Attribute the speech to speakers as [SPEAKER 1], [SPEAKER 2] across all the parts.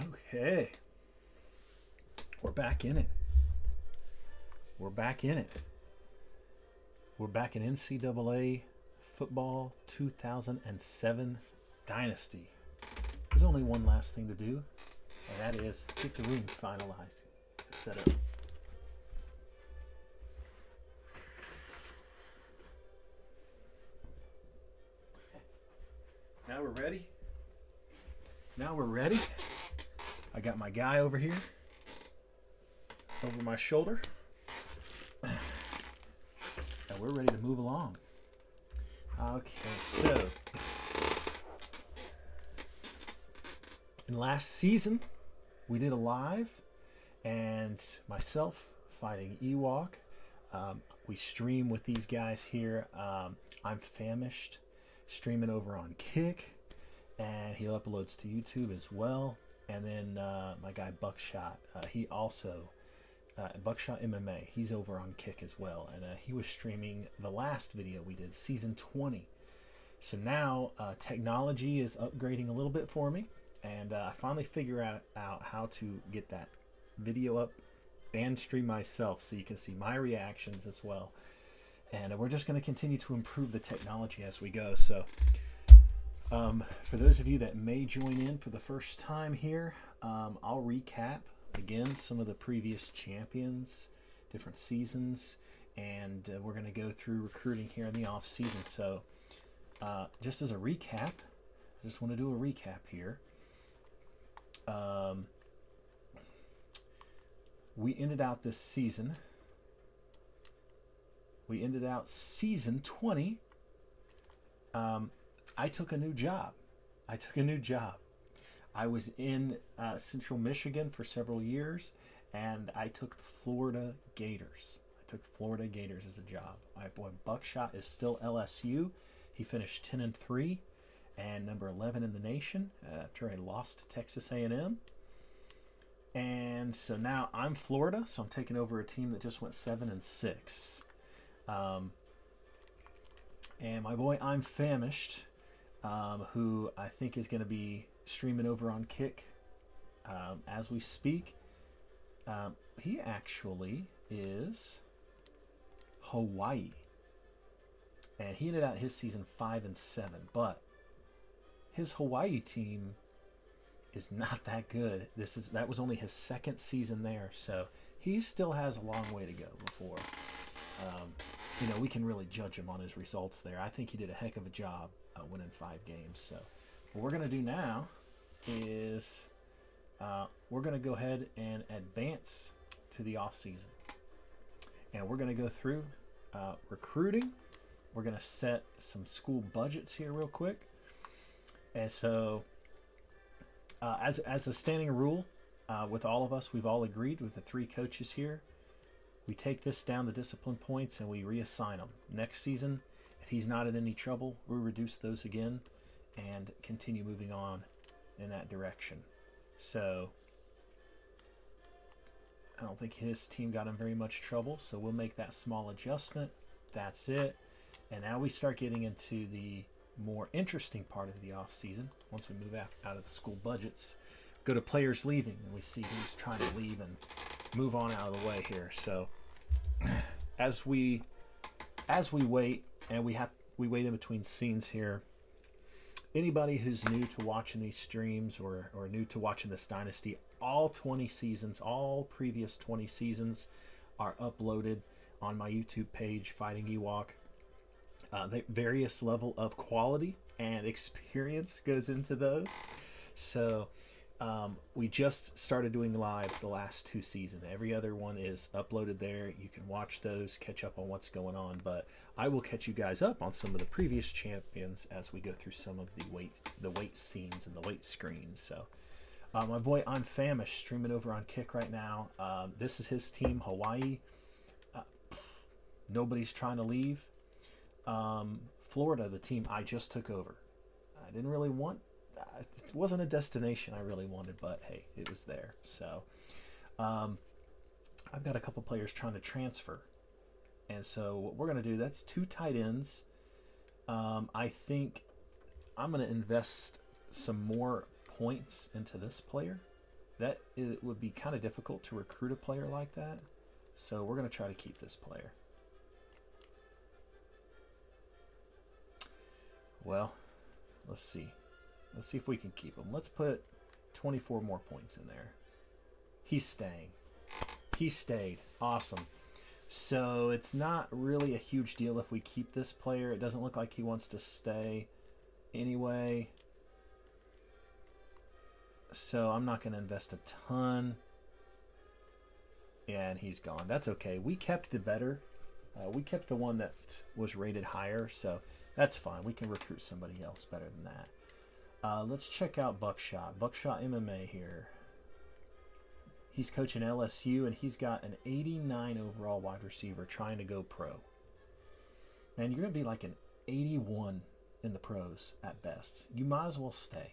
[SPEAKER 1] Okay, we're back in it. We're back in it. We're back in NCAA football 2007 Dynasty. There's only one last thing to do, and that is get the room finalized, set up. Now we're ready. Now we're ready. I got my guy over here, over my shoulder, and we're ready to move along. Okay, so in last season, we did a live, and myself fighting Ewok. We stream with these guys here. I'm famished, streaming over on Kick, and he uploads to YouTube as well. And then my guy Buckshot, he also Buckshot MMA. He's over on Kick as well, and he was streaming the last video we did, season 20. So now technology is upgrading a little bit for me, and I finally figure out how to get that video up and stream myself, so you can see my reactions as well. And we're just going to continue to improve the technology as we go. So for those of you that may join in for the first time here, I'll recap again some of the previous champions, different seasons, and we're going to go through recruiting here in the off season. So just as a recap, I just want to do a recap here. We ended out this season. We ended out season 20. I took a new job. I was in Central Michigan for several years, and I took the Florida Gators. As a job. My boy Buckshot is still LSU. He finished 10-3 and number 11 in the nation after I lost to Texas A&M. And so now I'm Florida, so I'm taking over a team that just went 7-6. And my boy I'm Famished, who I think is going to be streaming over on Kick as we speak. He actually is Hawaii, and he ended out his season 5-7, but his Hawaii team is not that good. That was only his second season there, so he still has a long way to go before we can really judge him on his results there. I think he did a heck of a job winning 5 games. So what we're going to do now is we're going to go ahead and advance to the off season, and we're going to go through recruiting. We're going to set some school budgets here real quick. And so as a standing rule with all of us, we've all agreed with the 3 coaches here. We take this down the discipline points and we reassign them. Next season, if he's not in any trouble, we'll reduce those again and continue moving on in that direction. So I don't think his team got in very much trouble, so we'll make that small adjustment. That's it. And now we start getting into the more interesting part of the off season. Once we move out of the school budgets, go to players leaving, and we see who's trying to leave and move on out of the way here. So as we wait, and we wait in between scenes here, anybody who's new to watching these streams or new to watching this Dynasty, all 20 seasons, all previous 20 seasons are uploaded on my YouTube page, Fighting Ewok. The various level of quality and experience goes into those. So we just started doing lives the last 2 seasons. Every other one is uploaded there. You can watch those, catch up on what's going on. But I will catch you guys up on some of the previous champions as we go through some of the weight scenes and the weight screens. So my boy I'm Famished streaming over on Kick right now. This is his team, Hawaii. Nobody's trying to leave. Florida, the team I just took over. I didn't really want. It wasn't a destination I really wanted, but hey, it was there. So I've got a couple players trying to transfer, and so what we're going to do, that's 2 tight ends. I think I'm going to invest some more points into this player it would be kind of difficult to recruit a player like that. So we're going to try to keep this player. Well, let's see. Let's see if we can keep him. Let's put 24 more points in there. He's staying. He stayed. Awesome. So it's not really a huge deal if we keep this player. It doesn't look like he wants to stay anyway. So I'm not going to invest a ton. And he's gone. That's okay. We kept the better. We kept the one that was rated higher. So that's fine. We can recruit somebody else better than that. Let's check out Buckshot. Buckshot MMA here. He's coaching LSU, and he's got an 89 overall wide receiver trying to go pro. And you're going to be like an 81 in the pros at best. You might as well stay.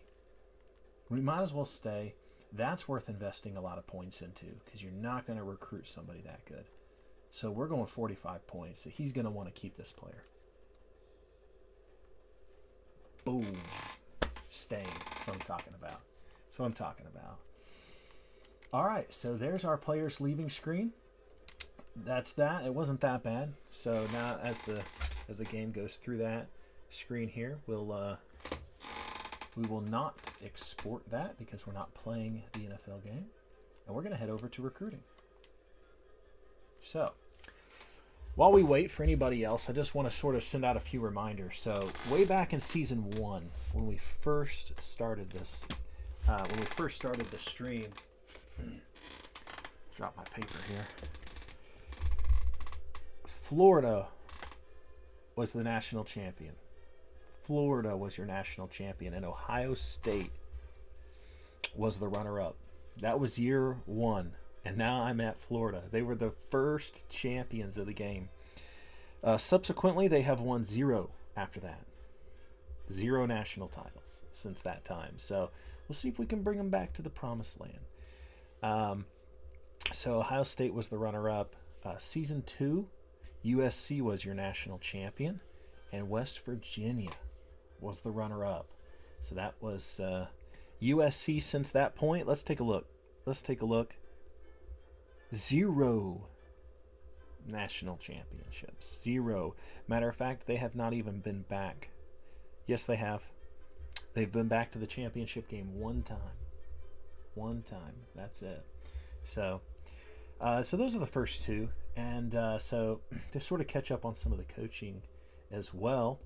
[SPEAKER 1] We might as well stay. That's worth investing a lot of points into because you're not going to recruit somebody that good. So we're going 45 points. So he's going to want to keep this player. Boom. Staying. That's what I'm talking about. That's what I'm talking about. All right, so there's our players leaving screen. That's that. It wasn't that bad. So now, as the game goes through that screen here, we will not export that because we're not playing the NFL game, and we're going to head over to recruiting. So while we wait for anybody else, I just want to sort of send out a few reminders. So way back in season 1, when we first started this, when we first started the stream. Drop my paper here. Florida was the national champion. Florida was your national champion, and Ohio State was the runner-up. That was year 1, and now I'm at Florida. They were the first champions of the game. Subsequently, they have won 0 after that. 0 national titles since that time. So we'll see if we can bring them back to the promised land. So Ohio State was the runner-up. Season 2, USC was your national champion, and West Virginia was the runner-up. So that was USC since that point. Let's take a look. 0 national championships. 0. Matter of fact, they have not even been back. Yes, they have. They've been back to the championship game 1 time. 1 time. That's it. So those are the first 2. And so to sort of catch up on some of the coaching as well,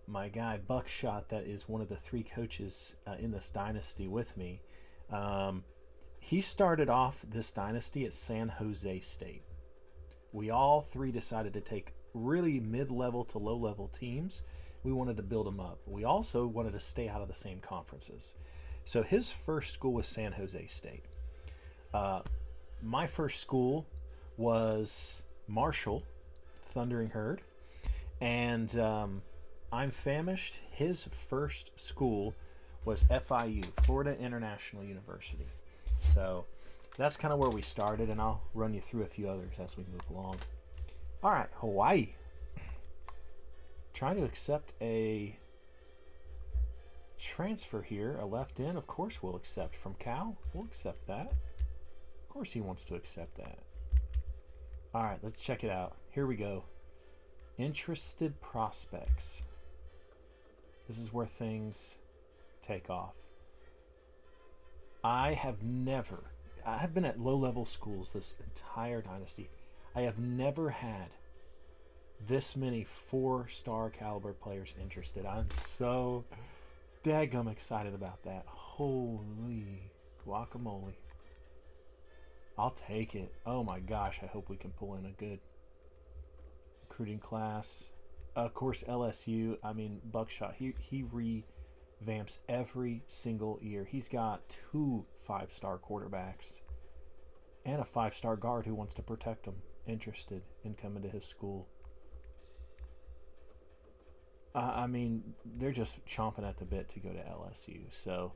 [SPEAKER 1] my guy Buckshot, that is one of the 3 coaches in this dynasty with me, he started off this dynasty at San Jose State. We all 3 decided to take really mid-level to low-level teams. We wanted to build them up. We also wanted to stay out of the same conferences. So his first school was San Jose State. My first school was Marshall, Thundering Herd. And I'm famished. His first school was FIU, Florida International University. So that's kind of where we started, and I'll run you through a few others as we move along. All right, Hawaii. Trying to accept a transfer here, a left in. Of course we'll accept from Cal. We'll accept that. Of course he wants to accept that. All right, let's check it out. Here we go. Interested prospects. This is where things take off. I've been at low-level schools this entire dynasty. I have never had this many 4-star caliber players interested. I'm so daggum excited about that. Holy guacamole. I'll take it. Oh my gosh, I hope we can pull in a good recruiting class. Of course, LSU, I mean, Buckshot, he revamps every single year. He's got 2 5-star quarterbacks and a 5-star guard who wants to protect him, interested in coming to his school. I mean, they're just chomping at the bit to go to LSU. So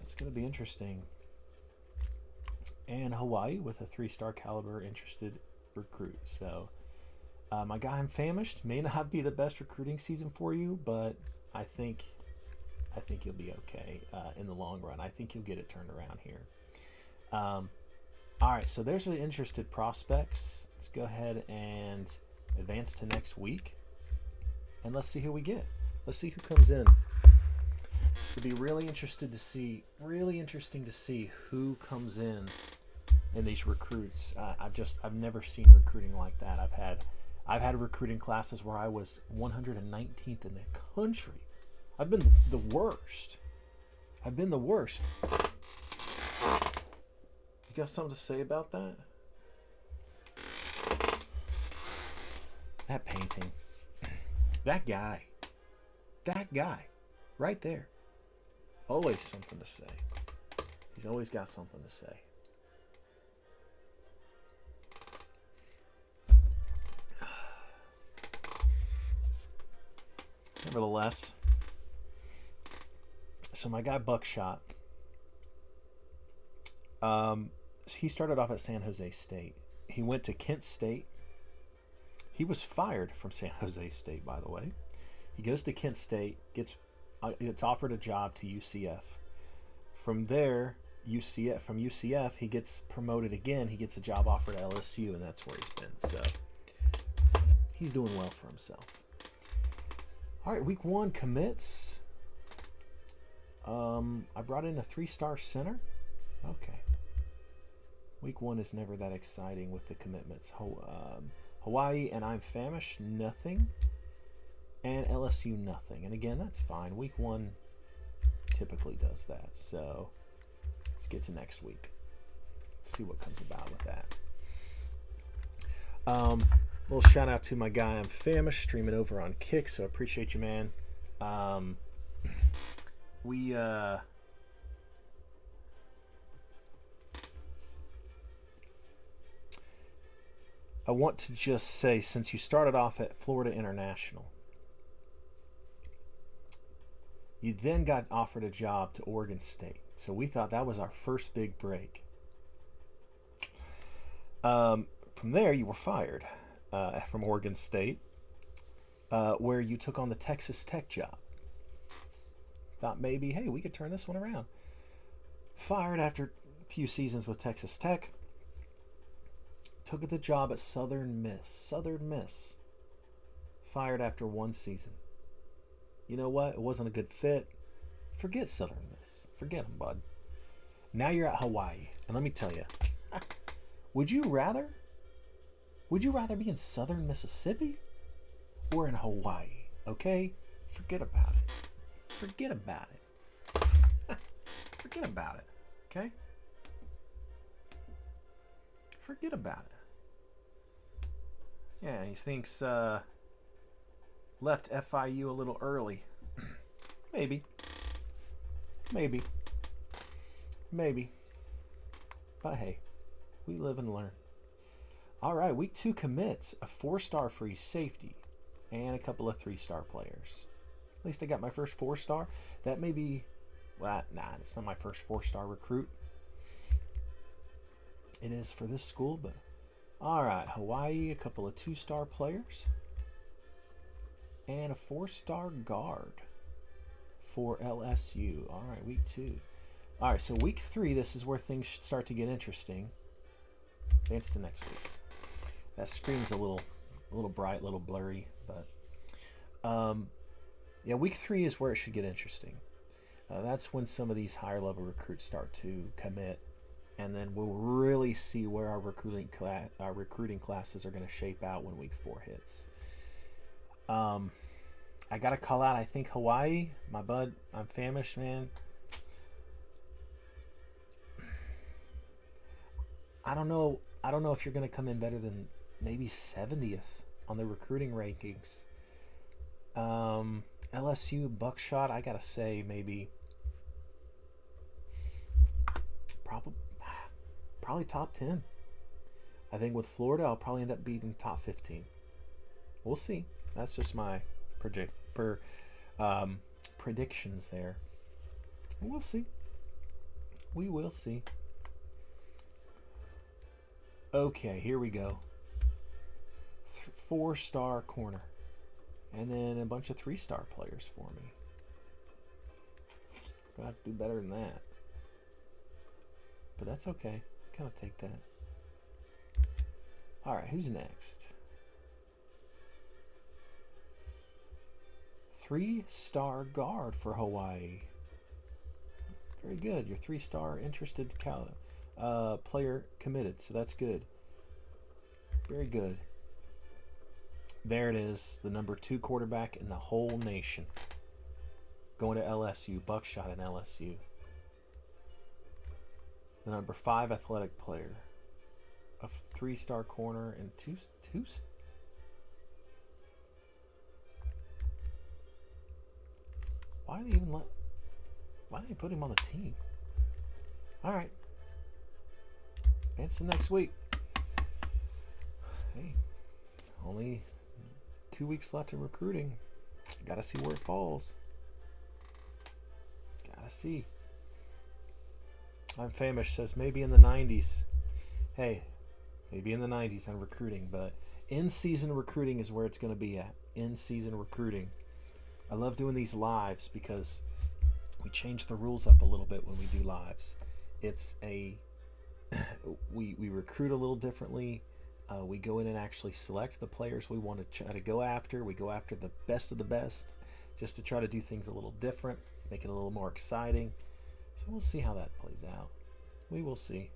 [SPEAKER 1] that's going to be interesting. And Hawaii with a 3-star caliber interested recruit. So my guy, I'm famished. May not be the best recruiting season for you, but I think I think you'll be okay in the long run. I think you'll get it turned around here. All right, so there's the interested prospects. Let's go ahead and advance to next week, and let's see who we get. Let's see who comes in. It'd be really interesting to see who comes in these recruits. I've never seen recruiting like that. I've had recruiting classes where I was 119th in the country. I've been the worst. I've been the worst. You got something to say about that? That painting. That guy. Right there. Always something to say. He's always got something to say. Nevertheless, so my guy Buckshot, he started off at San Jose State. He went to Kent State. He was fired from San Jose State, by the way. He goes to Kent State, gets offered a job to UCF. From there, from UCF, he gets promoted again. He gets a job offer at LSU, and that's where he's been. So he's doing well for himself. All right, week 1 commits. I brought in a 3-star center. Okay. Week 1 is never that exciting with the commitments. Hawaii and I'm famished, nothing. And LSU, nothing. And again, that's fine. Week 1 typically does that. So let's get to next week. See what comes about with that. Little shout out to my guy I'm famished, streaming over on Kick, so I appreciate you, man. I want to just say, since you started off at Florida International, you then got offered a job to Oregon State. So we thought that was our first big break. From there, you were fired from Oregon State, where you took on the Texas Tech job. Thought maybe, hey, we could turn this one around. Fired after a few seasons with Texas Tech. Took the job at Southern Miss. Fired after 1 season. You know what? It wasn't a good fit. Forget Southern Miss. Forget them, bud. Now you're at Hawaii. And let me tell you, would you rather be in Southern Mississippi or in Hawaii? Okay? Forget about it. Forget about it. Forget about it. Okay? Forget about it. Yeah, he thinks left FIU a little early. Maybe. But hey, we live and learn. All right, week 2 commits a 4-star free safety and a couple of 3-star players. At least I got my first 4-star. That may be, well, nah, it's not my first 4-star recruit. It is for this school, but all right, Hawaii, a couple of 2-star players and a 4-star guard for LSU. All right, week 2. All right, so week 3, this is where things should start to get interesting. Advance to next week. That screen's a little bright, a little blurry, but yeah, week 3 is where it should get interesting. That's when some of these higher level recruits start to commit, and then we'll really see where our recruiting classes are going to shape out when week 4 hits. I gotta call out, I think Hawaii, my bud, I'm famished, man. I don't know if you're going to come in better than maybe 70th on the recruiting rankings. LSU, Buckshot, I gotta say maybe probably top 10. I think with Florida, I'll probably end up beating top 15. We'll see. That's just my predictions there. We'll see. We will see. Okay, here we go. 4-star corner. And then a bunch of 3-star players for me. Gonna have to do better than that. But that's okay. I kind of take that. All right, who's next? 3-star guard for Hawaii. Very good. Your 3-star interested player committed, so that's good. Very good. There it is, the number 2 quarterback in the whole nation. Going to LSU, Buckshot in LSU. The number 5 athletic player. A 3-star corner and two. Why did they put him on the team? All right. It's the next week. Hey, only 2 weeks left in recruiting. Got to see where it falls. Got to see. I'm Famish says maybe in the 90s. Hey, maybe in the 90s on recruiting, but in-season recruiting is where it's going to be at. In-season recruiting. I love doing these lives because we change the rules up a little bit when we do lives. It's a we recruit a little differently. We go in and actually select the players we want to try to go after. We go after the best of the best just to try to do things a little different, make it a little more exciting. So we'll see how that plays out. We will see.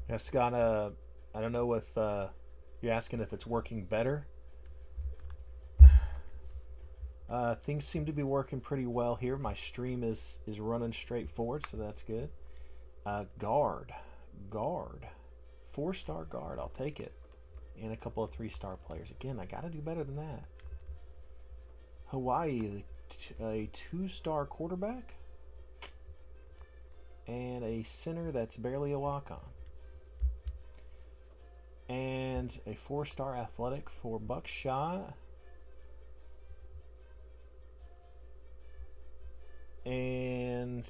[SPEAKER 1] Yeah, Scott, I don't know if you're asking if it's working better. Things seem to be working pretty well here. My stream is running straight forward, so that's good. Guard. 4-star guard, I'll take it. And a couple of 3-star players. Again, I got to do better than that. Hawaii, a 2-star quarterback. And a center that's barely a walk-on. And a 4-star athletic for Buckshot. And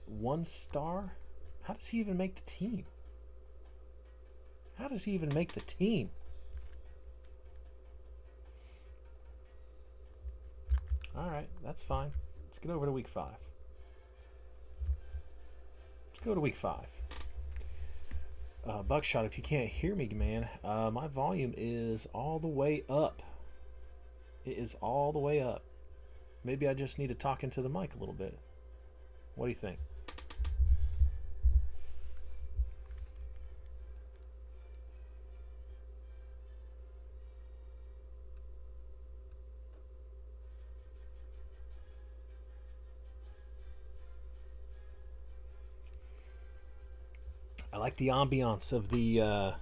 [SPEAKER 1] one star? How does he even make the team? How does he even make the team? All right, that's fine. Let's get over to week 5. Let's go to week 5. Buckshot, if you can't hear me, man, my volume is all the way up. It is all the way up. Maybe I just need to talk into the mic a little bit. What do you think? I like the ambiance of the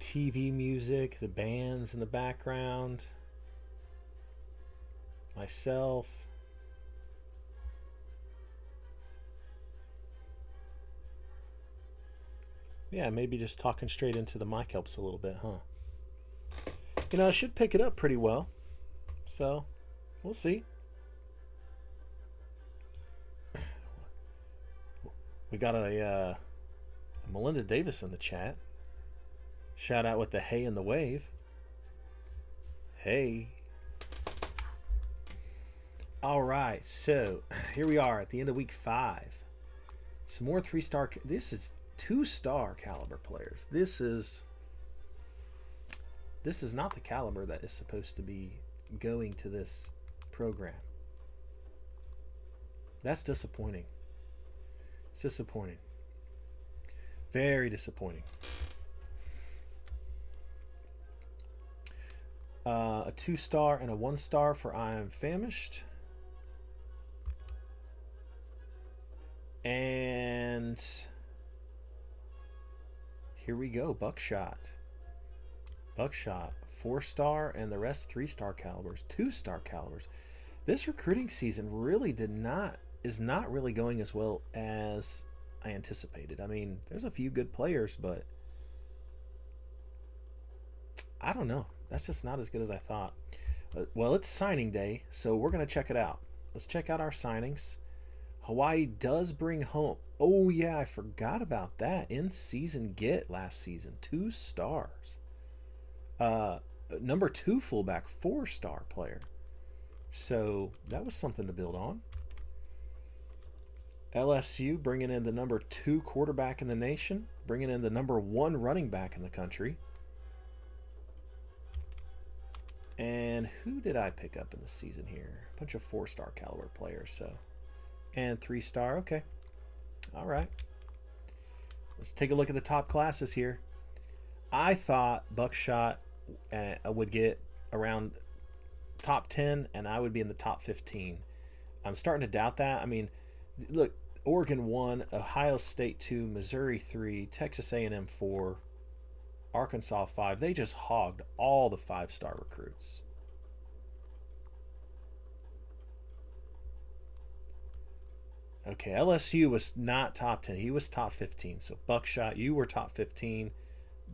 [SPEAKER 1] TV music, the bands in the background, myself. Yeah, maybe just talking straight into the mic helps a little bit, huh? You know, I should pick it up pretty well. So, we'll see. We got a Melinda Davis in the chat. Shout out with the hey and the wave. Hey. All right, so here we are at the end of week 5. Some more 3-star. This is 2-star caliber players. This is not the caliber that is supposed to be going to this program. That's disappointing. It's disappointing. Very disappointing. A 2-star and a 1-star for I Am Famished. And here we go, Buckshot. 4-star and the rest 3-star calibers, 2-star calibers. This recruiting season really is not really going as well as I anticipated. I mean, there's a few good players, but I don't know. That's just not as good as I thought. Well, it's signing day, so we're going to check it out. Let's check out our signings. Hawaii does bring home. Oh, yeah, I forgot about that. In-season get last season. 2 stars. Number 2 fullback, 4-star player. So that was something to build on. LSU bringing in the number 2 quarterback in the nation. Bringing in the number 1 running back in the country. And who did I pick up in the season here? A bunch of 4-star caliber players, so. And 3-star, okay. All right. Let's take a look at the top classes here. I thought Buckshot would get around top 10, and I would be in the top 15. I'm starting to doubt that. I mean, look, Oregon 1, Ohio State 2, Missouri 3, Texas A&M 4, Arkansas 5. They just hogged all the 5-star recruits. Okay, LSU was not top 10. He was top 15. So Buckshot, you were top 15.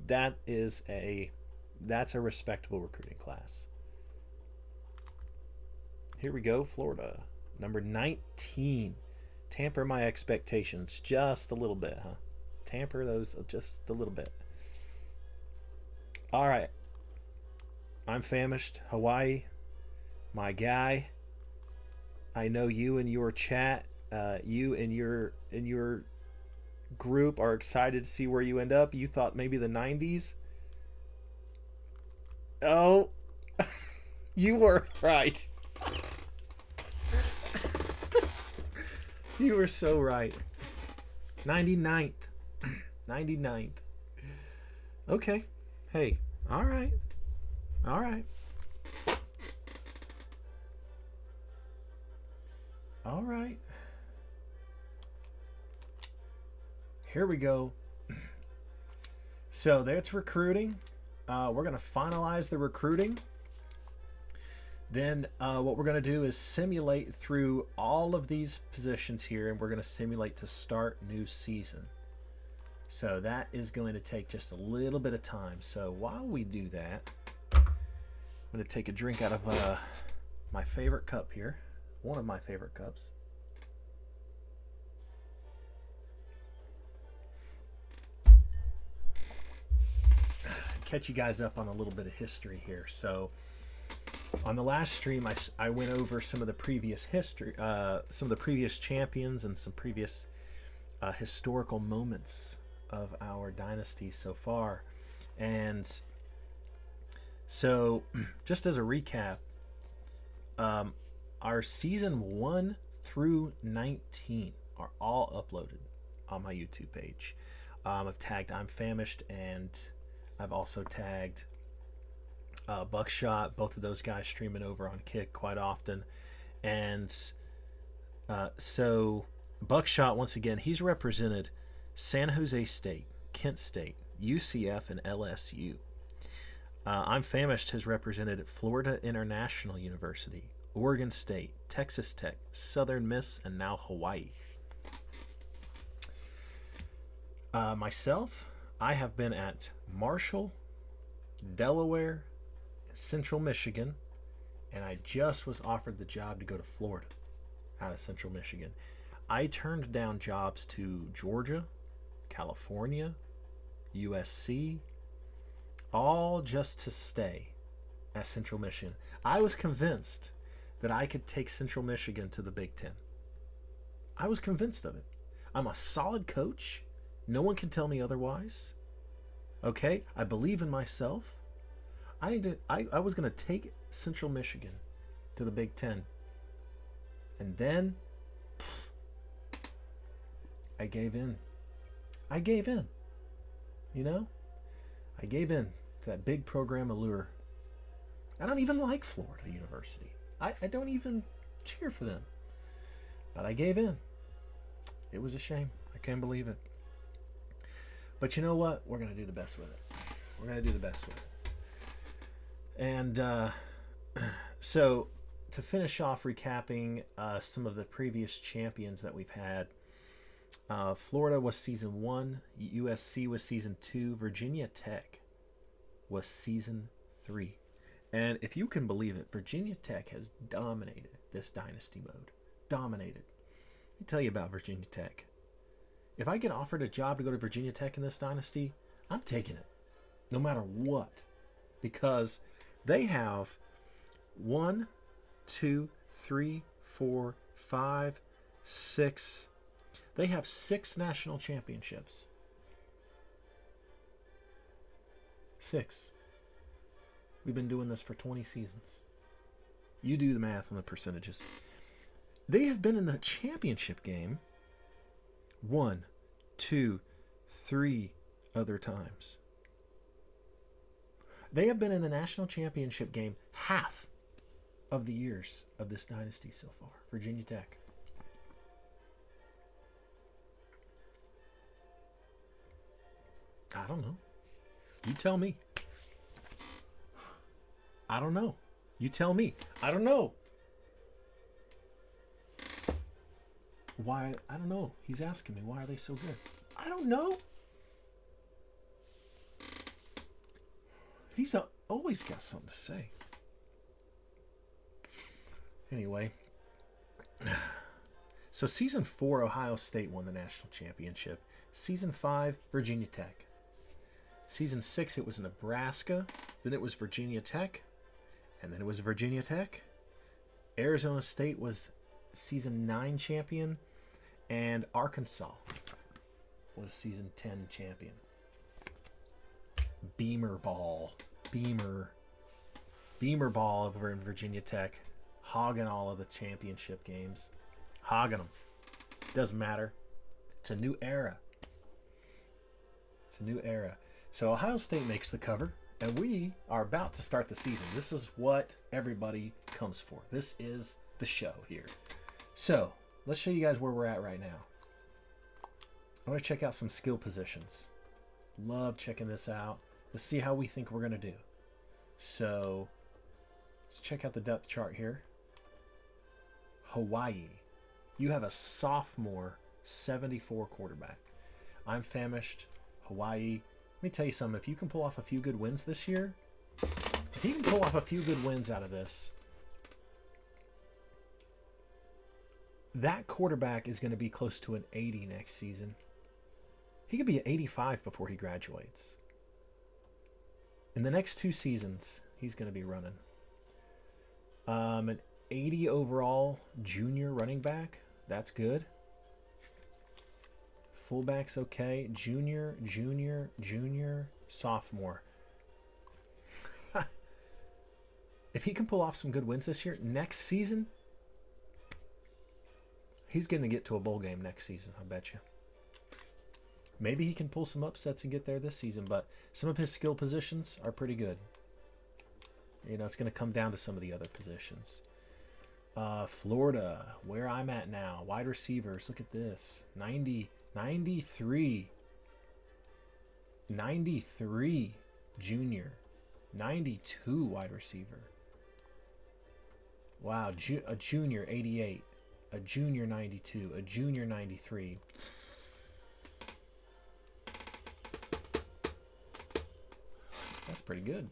[SPEAKER 1] That's a respectable recruiting class. Here we go, Florida. Number 19. Tamper my expectations just a little bit, huh? Tamper those just a little bit. All right. I'm famished. Hawaii, my guy. I know you and your chat, you and your group are excited to see where you end up. You thought maybe the 90s. Oh, you were right. You were so right. 99th. 99th. Okay. Hey. All right. All right. All right. Here we go. So that's recruiting. We're going to finalize the recruiting. Then what we're going to do is simulate through all of these positions here, and we're going to simulate to start new season. So that is going to take just a little bit of time. So while we do that, I'm going to take a drink out of my favorite cup here. One of my favorite cups. Catch you guys up on a little bit of history here. So on the last stream, I went over some of the previous history, some of the previous champions and some previous historical moments of our dynasty so far. And so just as a recap, our season 1 through 19 are all uploaded on my YouTube page. I've tagged I'm Famished, and I've also tagged Buckshot. Both of those guys streaming over on Kick quite often. And so Buckshot, once again, he's represented San Jose State, Kent State, UCF, and LSU. I'm Famished has represented Florida International University, Oregon State, Texas Tech, Southern Miss, and now Hawaii. Myself, I have been at Marshall, Delaware, Central Michigan, and I just was offered the job to go to Florida out of Central Michigan. I turned down jobs to Georgia, California, USC, all just to stay at Central Michigan. I was convinced that I could take Central Michigan to the Big Ten. I was convinced of it. I'm a solid coach. No one can tell me otherwise. Okay, I believe in myself. I was going to take Central Michigan to the Big Ten. And then I gave in. I gave in. You know? I gave in to that big program allure. I don't even like Florida University. I don't even cheer for them. But I gave in. It was a shame. I can't believe it. But you know what? We're going to do the best with it. We're going to do the best with it. And so to finish off recapping some of the previous champions that we've had, Florida was season 1, USC was season 2, Virginia Tech was season 3. And if you can believe it, Virginia Tech has dominated this Dynasty mode. Dominated. Let me tell you about Virginia Tech. If I get offered a job to go to Virginia Tech in this Dynasty, I'm taking it. No matter what. Because they have 1, 2, 3, 4, 5, 6. They have 6 national championships. 6. We've been doing this for 20 seasons. You do the math on the percentages. They have been in the championship game 1, 2, 3 other times. They have been in the national championship game half of the years of this dynasty so far. Virginia Tech. I don't know. You tell me. I don't know. You tell me. I don't know. Why? I don't know. He's asking me, why are they so good? I don't know. He's always got something to say. Anyway. So season 4, Ohio State won the national championship. Season 5, Virginia Tech. Season 6, it was Nebraska. Then it was Virginia Tech. And then it was Virginia Tech. Arizona State was season 9 champion. And Arkansas was season 10 champion. Beamer ball. Beamer ball over in Virginia Tech. Hogging all of the championship games. Hogging them. Doesn't matter. It's a new era. It's a new era. So Ohio State makes the cover. And we are about to start the season. This is what everybody comes for. This is the show here. So, let's show you guys where we're at right now. I want to check out some skill positions. Love checking this out. Let's see how we think we're going to do. So, let's check out the depth chart here. Hawaii. You have a sophomore 74 quarterback. I'm famished. Hawaii. Let me tell you something. If you can pull off a few good wins this year, if you can pull off a few good wins out of this, that quarterback is going to be close to an 80 next season. He could be at 85 before he graduates. In the next 2 seasons, he's going to be running. An 80 overall junior running back. That's good. Fullback's okay. Junior, sophomore. If he can pull off some good wins this year, next season, he's going to get to a bowl game next season, I bet you. Maybe he can pull some upsets and get there this season, but some of his skill positions are pretty good. You know, it's going to come down to some of the other positions. Florida, where I'm at now. Wide receivers, look at this. 93 junior. 92 wide receiver. Wow, a junior 88. A junior 92. A junior 93. That's pretty good.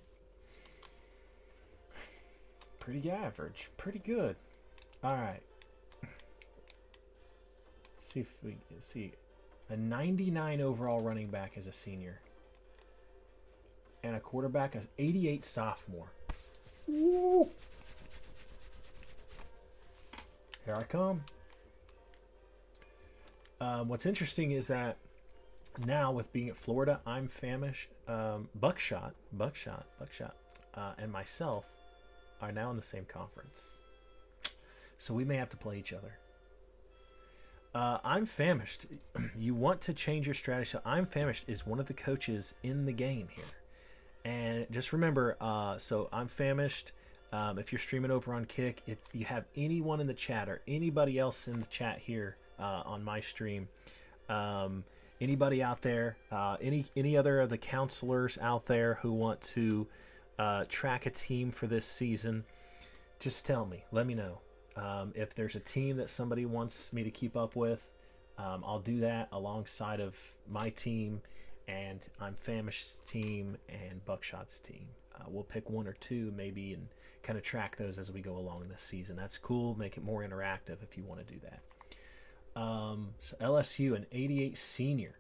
[SPEAKER 1] Pretty average. Pretty good. All right. See if we see a 99 overall running back as a senior, and a quarterback as 88 sophomore. Woo! Here I come. What's interesting is that now with being at Florida, I'm famished. Buckshot, and myself are now in the same conference. So we may have to play each other. I'm famished. You want to change your strategy. So I'm famished is one of the coaches in the game here. And just remember, so I'm famished. If you're streaming over on Kick, if you have anyone in the chat or anybody else in the chat here on my stream, anybody out there, any other of the counselors out there who want to track a team for this season, just tell me. Let me know. If there's a team that somebody wants me to keep up with, I'll do that alongside of my team and I'm Famish's team and Buckshot's team. We'll pick one or two maybe and kind of track those as we go along this season. That's cool. Make it more interactive if you want to do that. So LSU, an 88 senior.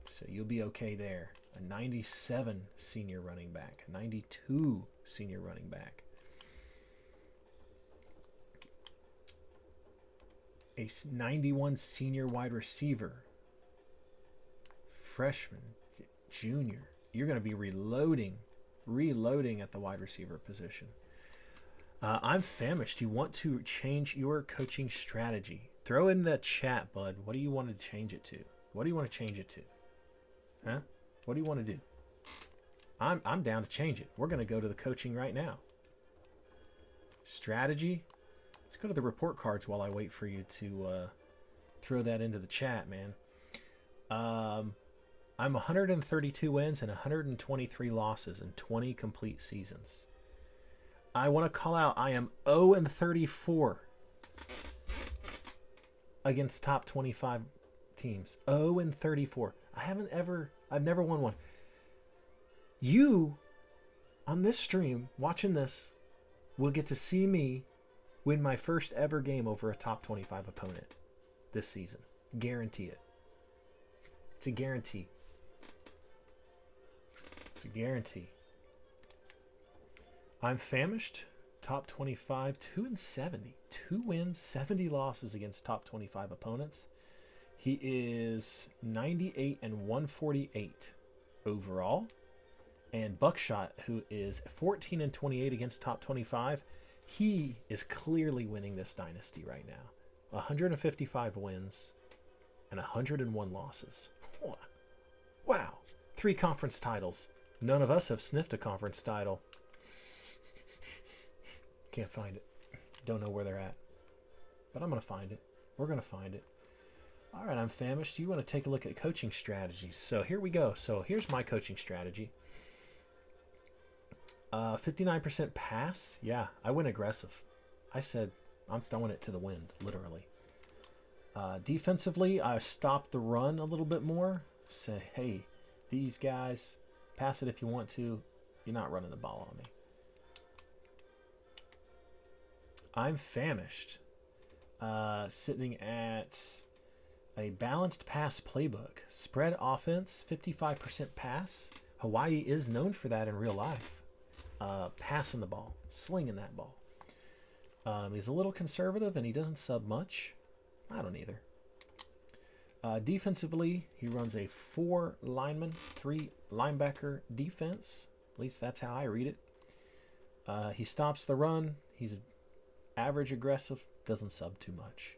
[SPEAKER 1] So you'll be okay there. A 97 senior running back. A 92 senior running back. A 91 senior wide receiver. Freshman, junior. You're going to be reloading at the wide receiver position. I'm famished. You want to change your coaching strategy. Throw in the chat, bud. What do you want to change it to? What do you want to change it to? Huh? What do you want to do? I'm down to change it. We're going to go to the coaching right now. Strategy. Let's go to the report cards while I wait for you to throw that into the chat, man. I'm 132 wins and 123 losses in 20 complete seasons. I want to call out I am 0-34 against top 25 teams. 0-34. I've never won one. You, on this stream, watching this, will get to see me win my first ever game over a top 25 opponent this season. Guarantee it. It's a guarantee. It's a guarantee. I'm famished. Top 25, 2-70. 2 wins, 70 losses against top 25 opponents. He is 98-148 overall. And Buckshot, who is 14-28 against top 25, he is clearly winning this dynasty right now. 155 wins and 101 losses. Wow. 3 conference titles. None of us have sniffed a conference title. Can't find it. Don't know where they're at. But I'm going to find it. We're going to find it. All right, I'm famished. You want to take a look at coaching strategies. So here we go. So here's my coaching strategy. 59% pass. Yeah, I went aggressive. I said I'm throwing it to the wind, literally. Defensively, I stopped the run a little bit more. Say, hey, these guys, pass it if you want to. You're not running the ball on me. I'm famished. Sitting at a balanced pass playbook. Spread offense, 55% pass. Hawaii is known for that in real life. Passing the ball, slinging that ball. He's a little conservative and he doesn't sub much. I don't either. Defensively, he runs a 4 lineman, 3 linebacker defense. At least that's how I read it. He stops the run. He's average aggressive, doesn't sub too much.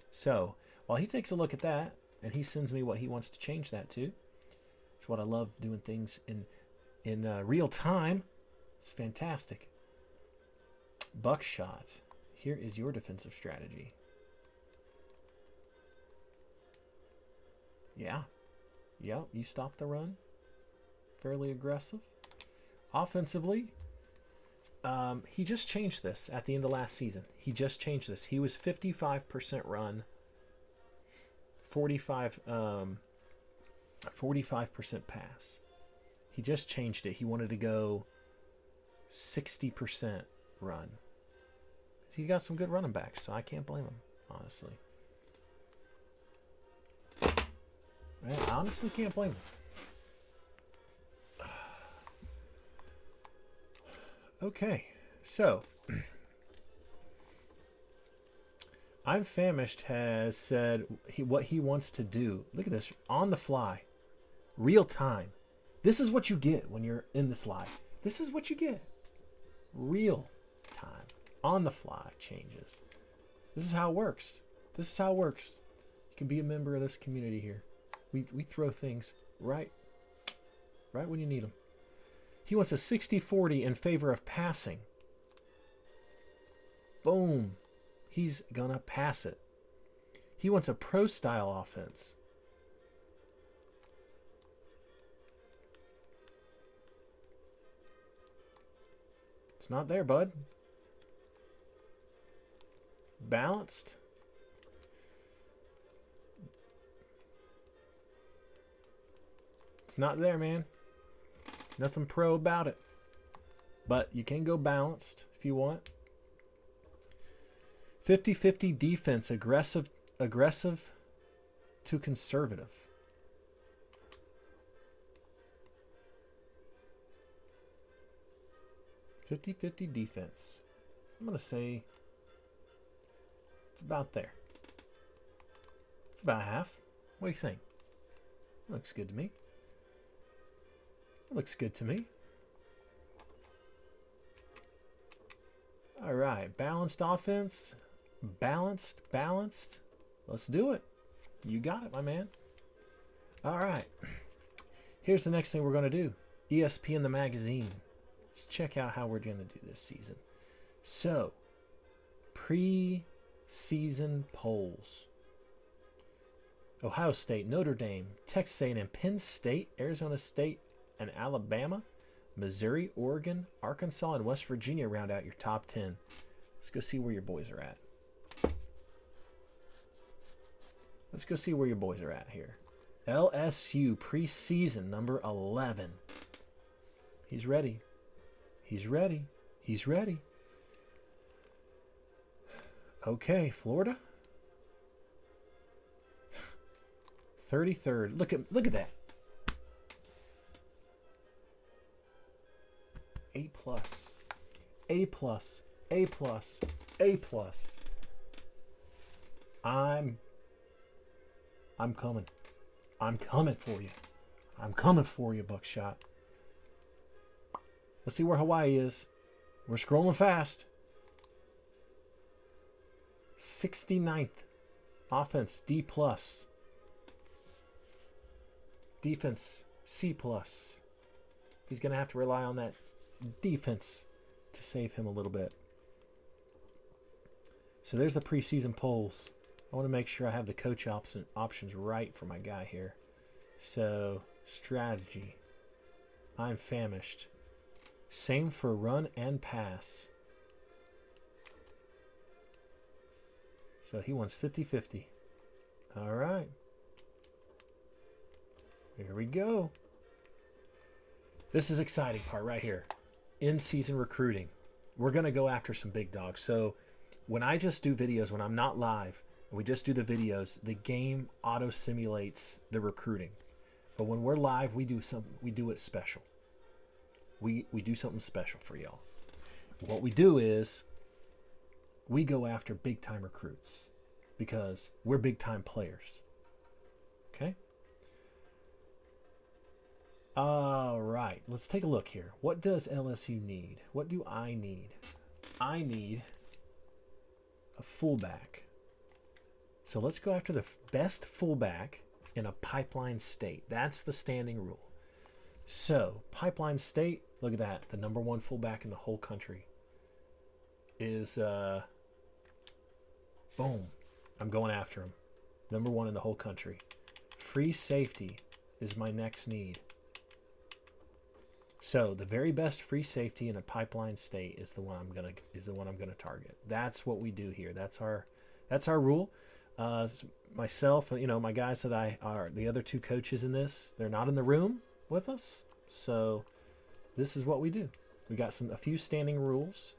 [SPEAKER 1] So while he takes a look at that and he sends me what he wants to change that to, it's what I love, doing things in real time. It's fantastic. Buckshot. Here is your defensive strategy. Yeah. Yep, you stop the run. Fairly aggressive. Offensively, he just changed this at the end of last season. He just changed this. He was 55% run, 45% pass. He just changed it. He wanted to go 60% run. He's got some good running backs, so I can't blame him, honestly. I honestly can't blame him. Okay, so I'm famished has said what he wants to do. Look at this, on the fly, real time. This is what you get when you're in this live. This is what you get. Real time, on the fly changes. This is how it works. This is how it works. You can be a member of this community here. We throw things right when you need them. He wants a 60-40 in favor of passing. Boom. He's gonna pass it. He wants a pro-style offense. It's not there, bud. Balanced. It's not there, man. Nothing pro about it. but you can go balanced if you want. 50-50 defense, aggressive to conservative. .50 defense. I'm going to say it's about there. It's about half. What do you think? Looks good to me. Looks good to me. All right. Balanced offense. Balanced. Let's do it. You got it, my man. All right. Here's the next thing we're going to do. ESPN the magazine. Let's check out how we're going to do this season. So, pre-season polls. Ohio State, Notre Dame, Texas A&M, Penn State, Arizona State, and Alabama, Missouri, Oregon, Arkansas, and West Virginia round out your top 10. Let's go see where your boys are at. Let's go see where your boys are at here. LSU, preseason, number 11. He's ready. He's ready. He's ready. Okay, Florida. 33rd. Look at that. A+. A+. A+. A+. I'm coming. I'm coming for you. I'm coming for you, Buckshot. Let's see where Hawaii is. We're scrolling fast. 69th. Offense, D+. Defense, C+. He's going to have to rely on that defense to save him a little bit. So there's the preseason polls. I want to make sure I have the coach options right for my guy here. So, strategy. I'm famished. Same for run and pass. So he wants 50-50. All right. Here we go. This is exciting part right here. In-season recruiting. We're going to go after some big dogs. So when I just do videos, when I'm not live, and we just do the videos, the game auto-simulates the recruiting. But when we're live, we do it special. We do something special for y'all. What we do is we go after big-time recruits because we're big-time players. Okay? All right. Let's take a look here. What does LSU need? What do I need? I need a fullback. So let's go after the best fullback in a pipeline state. That's the standing rule. So, pipeline state, look at that. The number one fullback in the whole country is, boom. I'm going after him. Number one in the whole country. Free safety is my next need. So, the very best free safety in a pipeline state is the one I'm gonna target. That's what we do here. That's our rule. Myself, my guys that are the other two coaches in this, they're not in the room with us, so this is what we do. We got a few standing rules,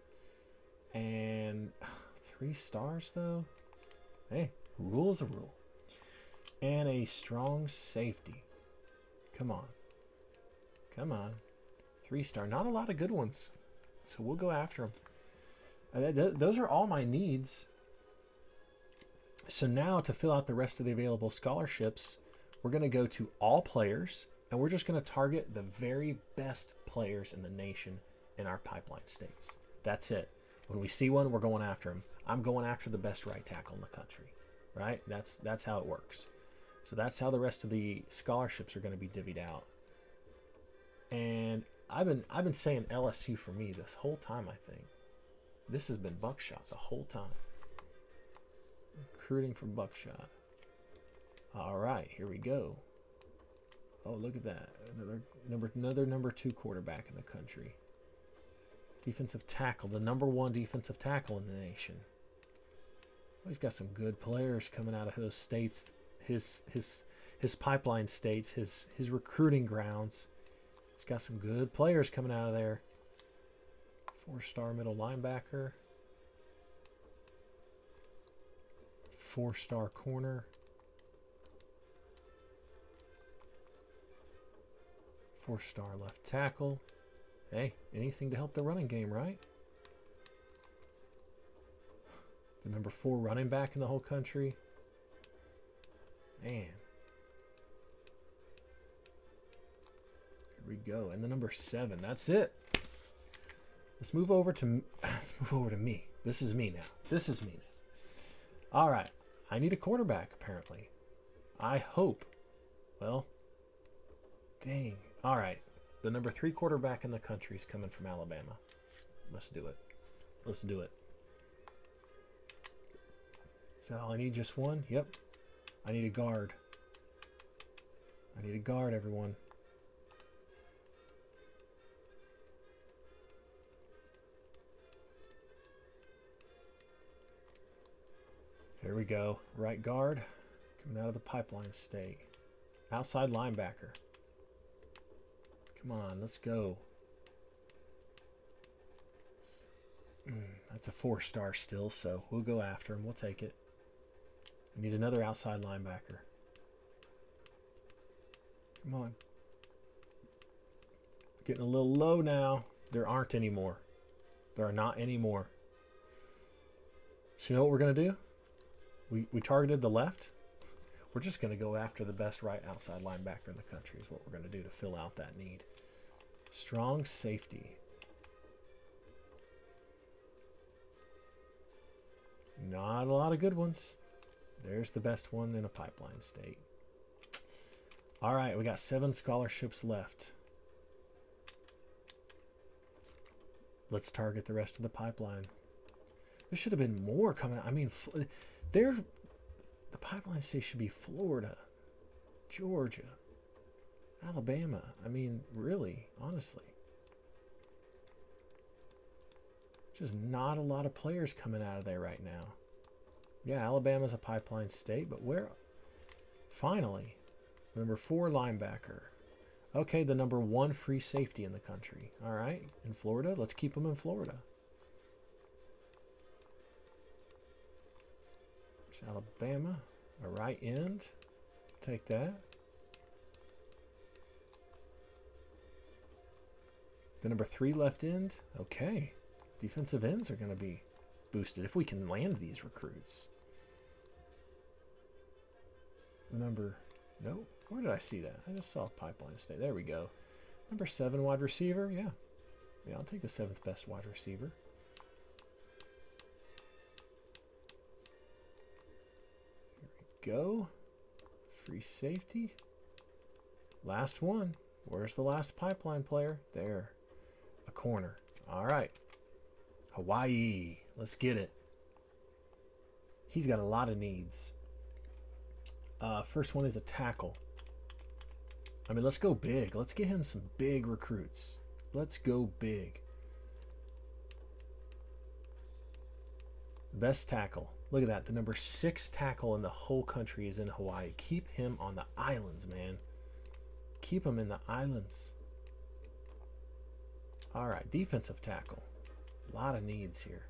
[SPEAKER 1] and 3 stars though. Hey, rule is a rule. And a strong safety. Come on. 3-star. Not a lot of good ones, so we'll go after them. Those are all my needs. So now to fill out the rest of the available scholarships, we're going to go to all players, and we're just going to target the very best players in the nation in our pipeline states. That's it. When we see one, we're going after him. I'm going after the best right tackle in the country, right? That's how it works. So that's how the rest of the scholarships are going to be divvied out. And I've been saying LSU for me this whole time, I think. This has been Buckshot the whole time. Recruiting for Buckshot. All right, here we go. Oh, look at that. Another number 2 quarterback in the country. Defensive tackle, the number 1 defensive tackle in the nation. Oh, he's got some good players coming out of those states. His pipeline states, his recruiting grounds. He's got some good players coming out of there. 4-star middle linebacker. 4-star corner. 4-star left tackle. Hey, anything to help the running game, right? The number 4 running back in the whole country. Man. Here we go. And the number 7. That's it. Let's move over to me. This is me now. All right. I need a quarterback, apparently. I hope. Well, dang. All right. The number 3 quarterback in the country is coming from Alabama. Let's do it. Is that all I need? Just one? Yep. I need a guard. Everyone. There we go. Right guard. Coming out of the pipeline state. Outside linebacker. Come on, let's go. That's a 4-star still, so we'll go after him. We'll take it. We need another outside linebacker. Come on. Getting a little low now. There aren't any more. There are not any more. So you know what we're going to do? We targeted the left. We're just going to go after the best right outside linebacker in the country is what we're going to do to fill out that need. Strong safety. Not a lot of good ones. There's the best one in a pipeline state. All right, we got 7 scholarships left. Let's target the rest of the pipeline. There should have been more coming out. I mean, the pipeline state should be Florida, Georgia, Alabama. I mean, really, honestly. Just not a lot of players coming out of there right now. Yeah, Alabama's a pipeline state, but where? Finally, the number 4 linebacker. Okay, the number 1 free safety in the country. All right, in Florida, let's keep them in Florida. There's Alabama, a right end. Take that. The number 3 left end. Okay. Defensive ends are going to be boosted if we can land these recruits. The number... No. Where did I see that? I just saw pipeline state. There we go. Number 7 wide receiver. Yeah. Yeah, I'll take the 7th best wide receiver. Here we go. Free safety. Last one. Where's the last pipeline player? There. A corner. All right. Hawaii. Let's get it. He's got a lot of needs. First one is a tackle. I mean, let's go big. Let's get him some big recruits. Let's go big. Best tackle. Look at that. The number 6 tackle in the whole country is in Hawaii. Keep him on the islands, man. Keep him in the islands. All right. Defensive tackle. A lot of needs here.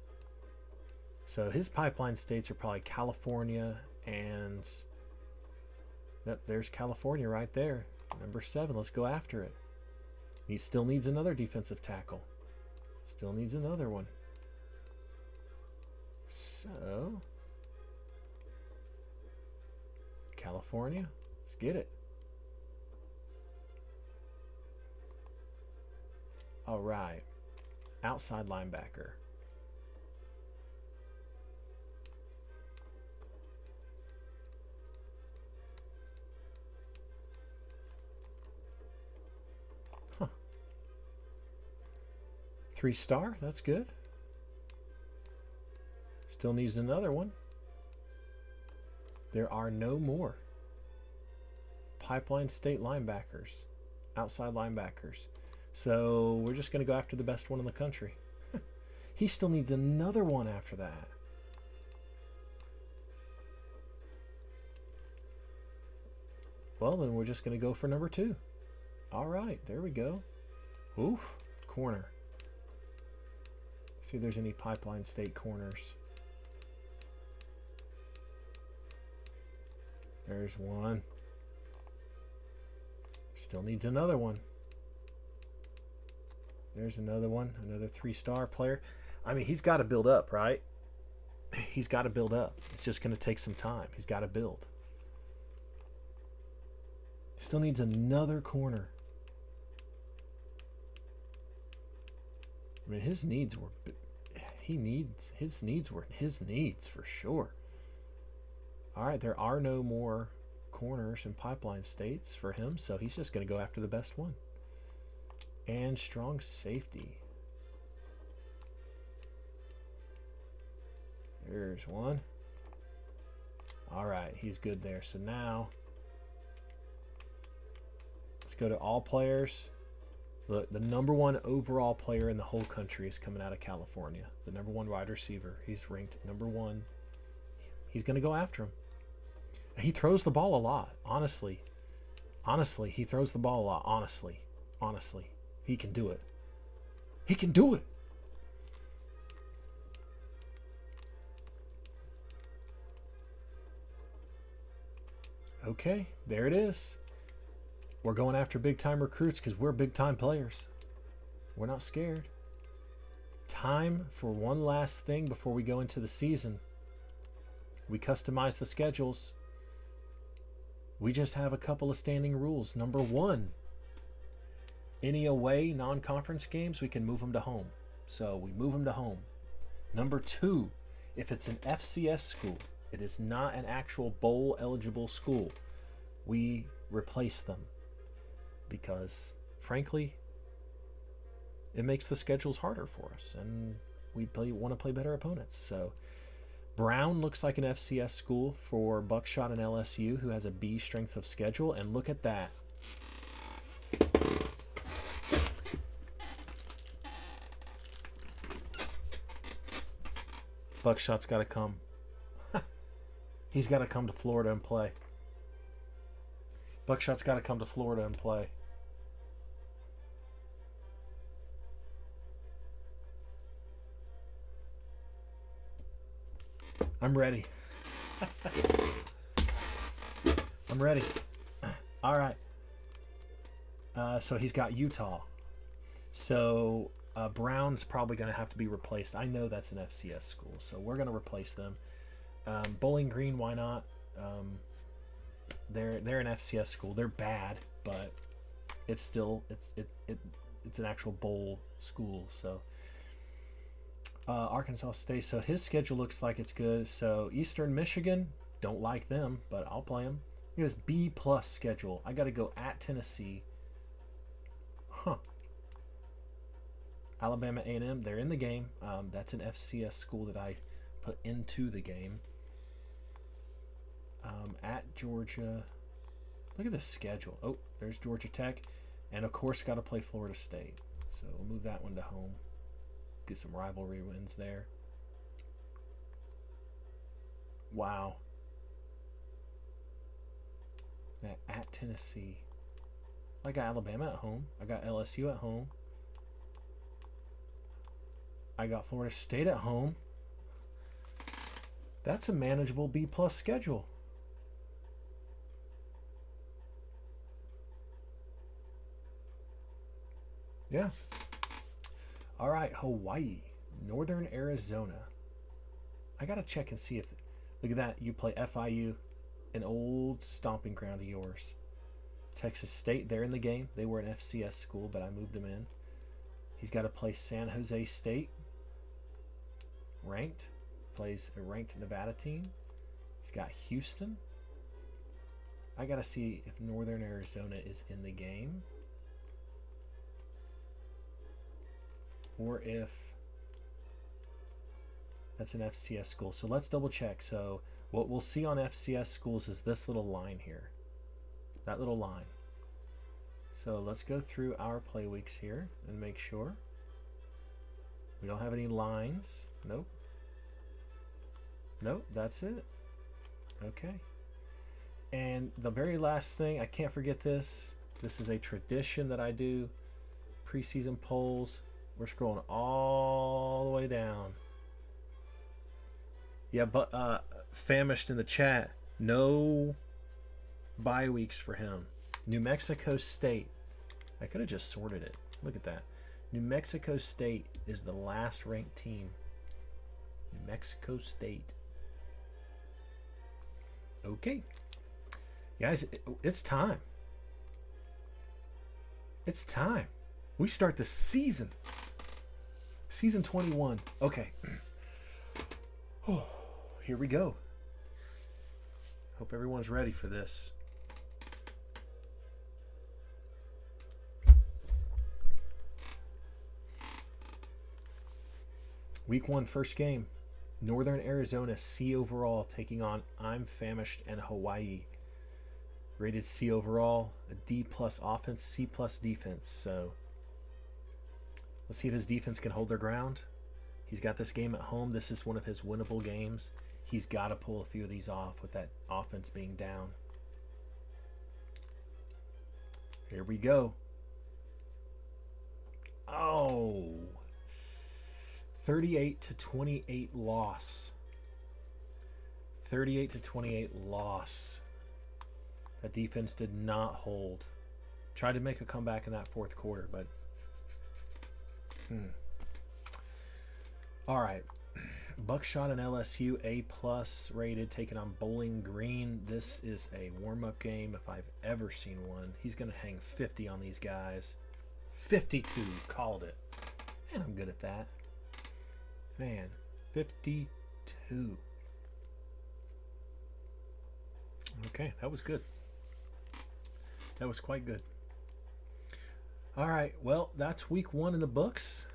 [SPEAKER 1] So his pipeline states are probably California and... Yep, there's California right there. Number 7. Let's go after it. He still needs another defensive tackle. Still needs another one. So... California. Let's get it. All right. Outside linebacker. Huh. 3-star. That's good. Still needs another one. There are no more pipeline state linebackers, outside linebackers. So we're just going to go after the best one in the country. He still needs another one after that. Well, then we're just going to go for number 2. All right, there we go. Oof, corner. See if there's any Pipeline State corners. There's one. Still needs another one. There's another one. Another 3-star player. I mean, he's got to build up, right? He's got to build up. It's just going to take some time. He's got to build. Still needs another corner. I mean, his needs were his needs for sure. All right, there are no more corners in Pipeline States for him, so he's just going to go after the best one. And strong safety. There's one. All right, he's good there. So now let's go to all players. Look, the #1 overall player in the whole country is coming out of California. The #1 wide receiver. He's ranked #1. He's going to go after him. He throws the ball a lot, honestly. Honestly, he throws the ball a lot, honestly. Honestly. He can do it. He can do it. Okay, there it is. We're going after big-time recruits because we're big-time players. We're not scared. Time for one last thing before we go into the season. We customize the schedules. We just have a couple of standing rules. #1, any away non-conference games, we can move them to home. So we move them to home. #2, if it's an FCS school, it is not an actual bowl-eligible school, we replace them. Because, frankly, it makes the schedules harder for us, and we want to play better opponents. So Brown looks like an FCS school for Buckshot and LSU, who has a B strength of schedule, and look at that. Buckshot's got to come. He's got to come to Florida and play. Buckshot's got to come to Florida and play. I'm ready. I'm ready. All right. So he's got Utah. So Brown's probably going to have to be replaced. I know that's an FCS school, so we're going to replace them. Bowling Green, why not? They're an FCS school. They're bad, but it's still it's an actual bowl school. So Arkansas State. So his schedule looks like it's good. So Eastern Michigan, don't like them, but I'll play them. Look at this B+ schedule. I got to go at Tennessee. Huh. Alabama A&M, they're in the game. That's an FCS school that I put into the game. At Georgia. Look at the schedule. Oh, there's Georgia Tech. And, of course, got to play Florida State. So we'll move that one to home. Get some rivalry wins there. Wow. At Tennessee. I got Alabama at home. I got LSU at home. I got Florida State at home. That's a manageable B+ schedule. Yeah. All right, Hawaii, Northern Arizona. I got to check and see if... Look at that. You play FIU, an old stomping ground of yours. Texas State, they're in the game. They were an FCS school, but I moved them in. He's got to play San Jose State. Ranked. Plays a ranked Nevada team. He's got Houston. I got to see if Northern Arizona is in the game. Or if that's an FCS school. So let's double check. So what we'll see on FCS schools is this little line here. That little line. So let's go through our play weeks here and make sure. We don't have any lines. Nope. Nope, that's it. Okay. And the very last thing, I can't forget this. This is a tradition that I do. Preseason polls. We're scrolling all the way down. Yeah, but Famished in the chat. No bye weeks for him. New Mexico State. I could have just sorted it. Look at that. New Mexico State is the last ranked team. New Mexico State. Okay. Guys, it's time. It's time. We start the season. Season 21. Okay. Oh, here we go. Hope everyone's ready for this. Week 1, first game. Northern Arizona C overall taking on I'm Famished and Hawaii. Rated C overall, a D plus offense, C plus defense. So let's see if his defense can hold their ground. He's got this game at home. This is one of his winnable games. He's got to pull a few of these off with that offense being down. Here we go. Oh, 38-28 loss. 38-28 loss. That defense did not hold. Tried to make a comeback in that fourth quarter, but all right. Buckshot and LSU A+ rated, taking on Bowling Green. This is a warm-up game if I've ever seen one. He's going to hang 50 on these guys. 52, called it. Man, I'm good at that. Man, 52. Okay, that was good. That was quite good. All right, well, that's week 1 in the books.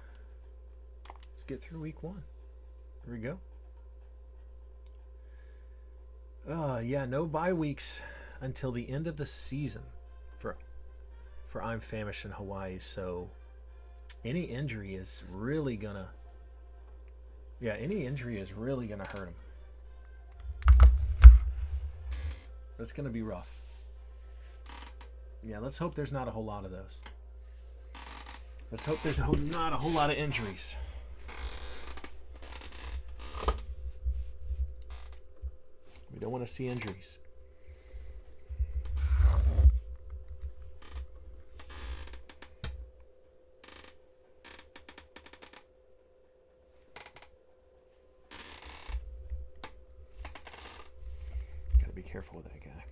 [SPEAKER 1] Let's get through week 1. Here we go. Yeah, no bye weeks until the end of the season for I'm Famished in Hawaii. So any injury is really gonna hurt him. That's gonna be rough. Yeah, let's hope there's not a whole lot of those. Let's hope there's not a whole lot of injuries. We don't want to see injuries. Gotta be careful with that guy.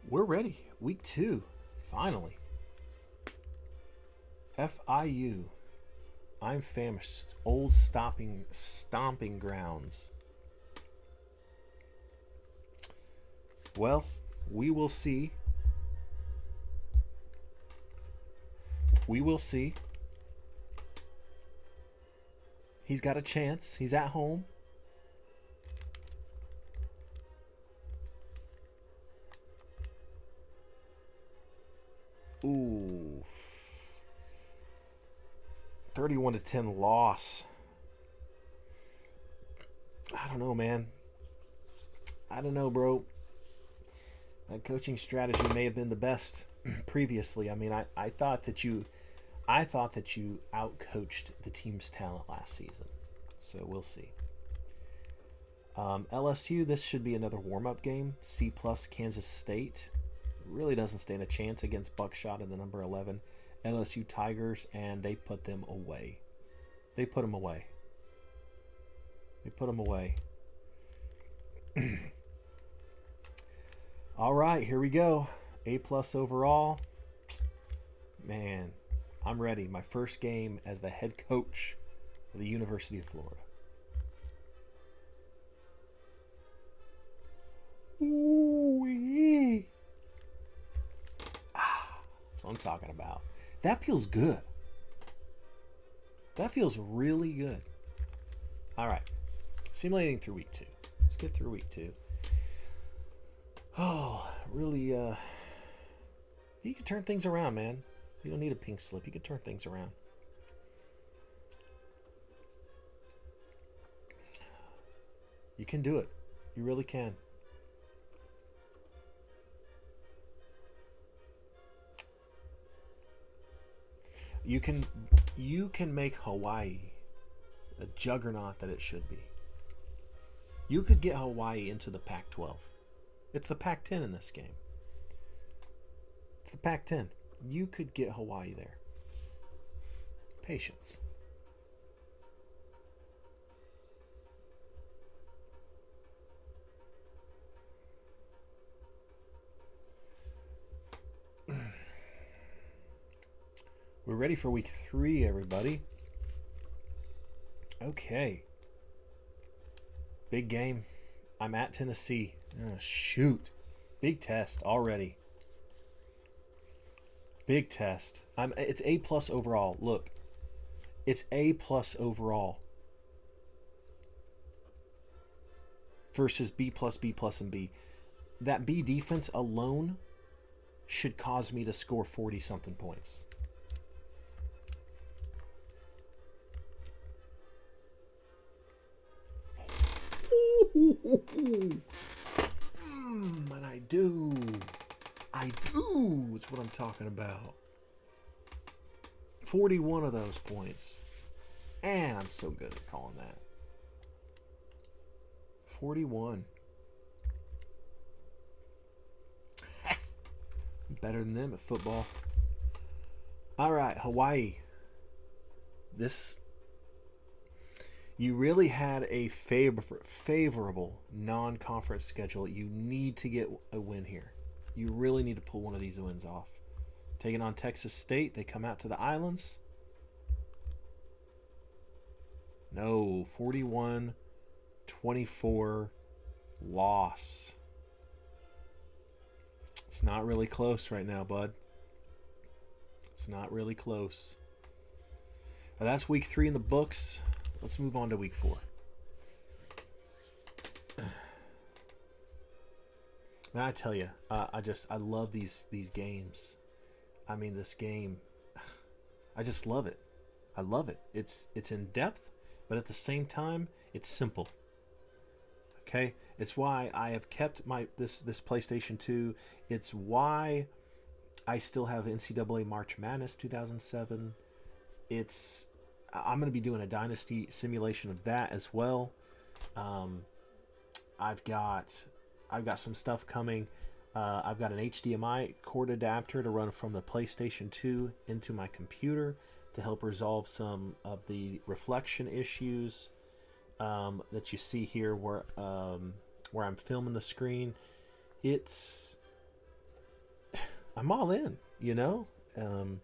[SPEAKER 1] We're ready. Week 2. Finally. FIU. I'm Famished. Old stomping grounds. Well, we will see. We will see. He's got a chance. He's at home. Ooh. 31-10 loss. I don't know, man. I don't know, bro. That coaching strategy may have been the best previously. I mean, I thought that you outcoached the team's talent last season. So we'll see. LSU, this should be another warm-up game. C+ Kansas State. Really doesn't stand a chance against Buckshot and the number 11 LSU Tigers, and they put them away. They put them away. They put them away. All right, here we go. A+ overall. Man, I'm ready. My first game as the head coach of the University of Florida. Ooh-wee. That's what I'm talking about. That feels good. That feels really good. All right. Simulating through week 2. Let's get through week 2. Oh, really, you can turn things around, man. You don't need a pink slip. You can turn things around. You can do it. You really can. You can make Hawaii the juggernaut that it should be. You could get Hawaii into the Pac-12. It's the Pac-10 in this game. It's the Pac-10. You could get Hawaii there. Patience. We're ready for week 3, everybody. Okay. Big game. I'm at Tennessee. Oh, shoot. Big test already. Big test. It's A+ overall. Look. It's A+ overall. Versus B+, B+, and B. That B defense alone should cause me to score 40-something points. And I do. It's what I'm talking about. 41 of those points. And I'm so good at calling that. 41. Better than them at football. All right, Hawaii. You really had a favorable non-conference schedule. You need to get a win here. You really need to pull one of these wins off. Taking on Texas State, they come out to the Islands. No, 41-24 loss. It's not really close right now, bud. It's not really close. Now, that's week 3 in the books. Let's move on to week 4. Man, I tell you, I love these games. I mean, this game, I just love it. I love it. It's in depth, but at the same time, it's simple. Okay, it's why I have kept this PlayStation 2. It's why I still have NCAA March Madness 2007. I'm going to be doing a Dynasty simulation of that as well. I've got some stuff coming. I've got an HDMI cord adapter to run from the PlayStation 2 into my computer to help resolve some of the reflection issues that you see here where I'm filming the screen. I'm all in, you know? I'm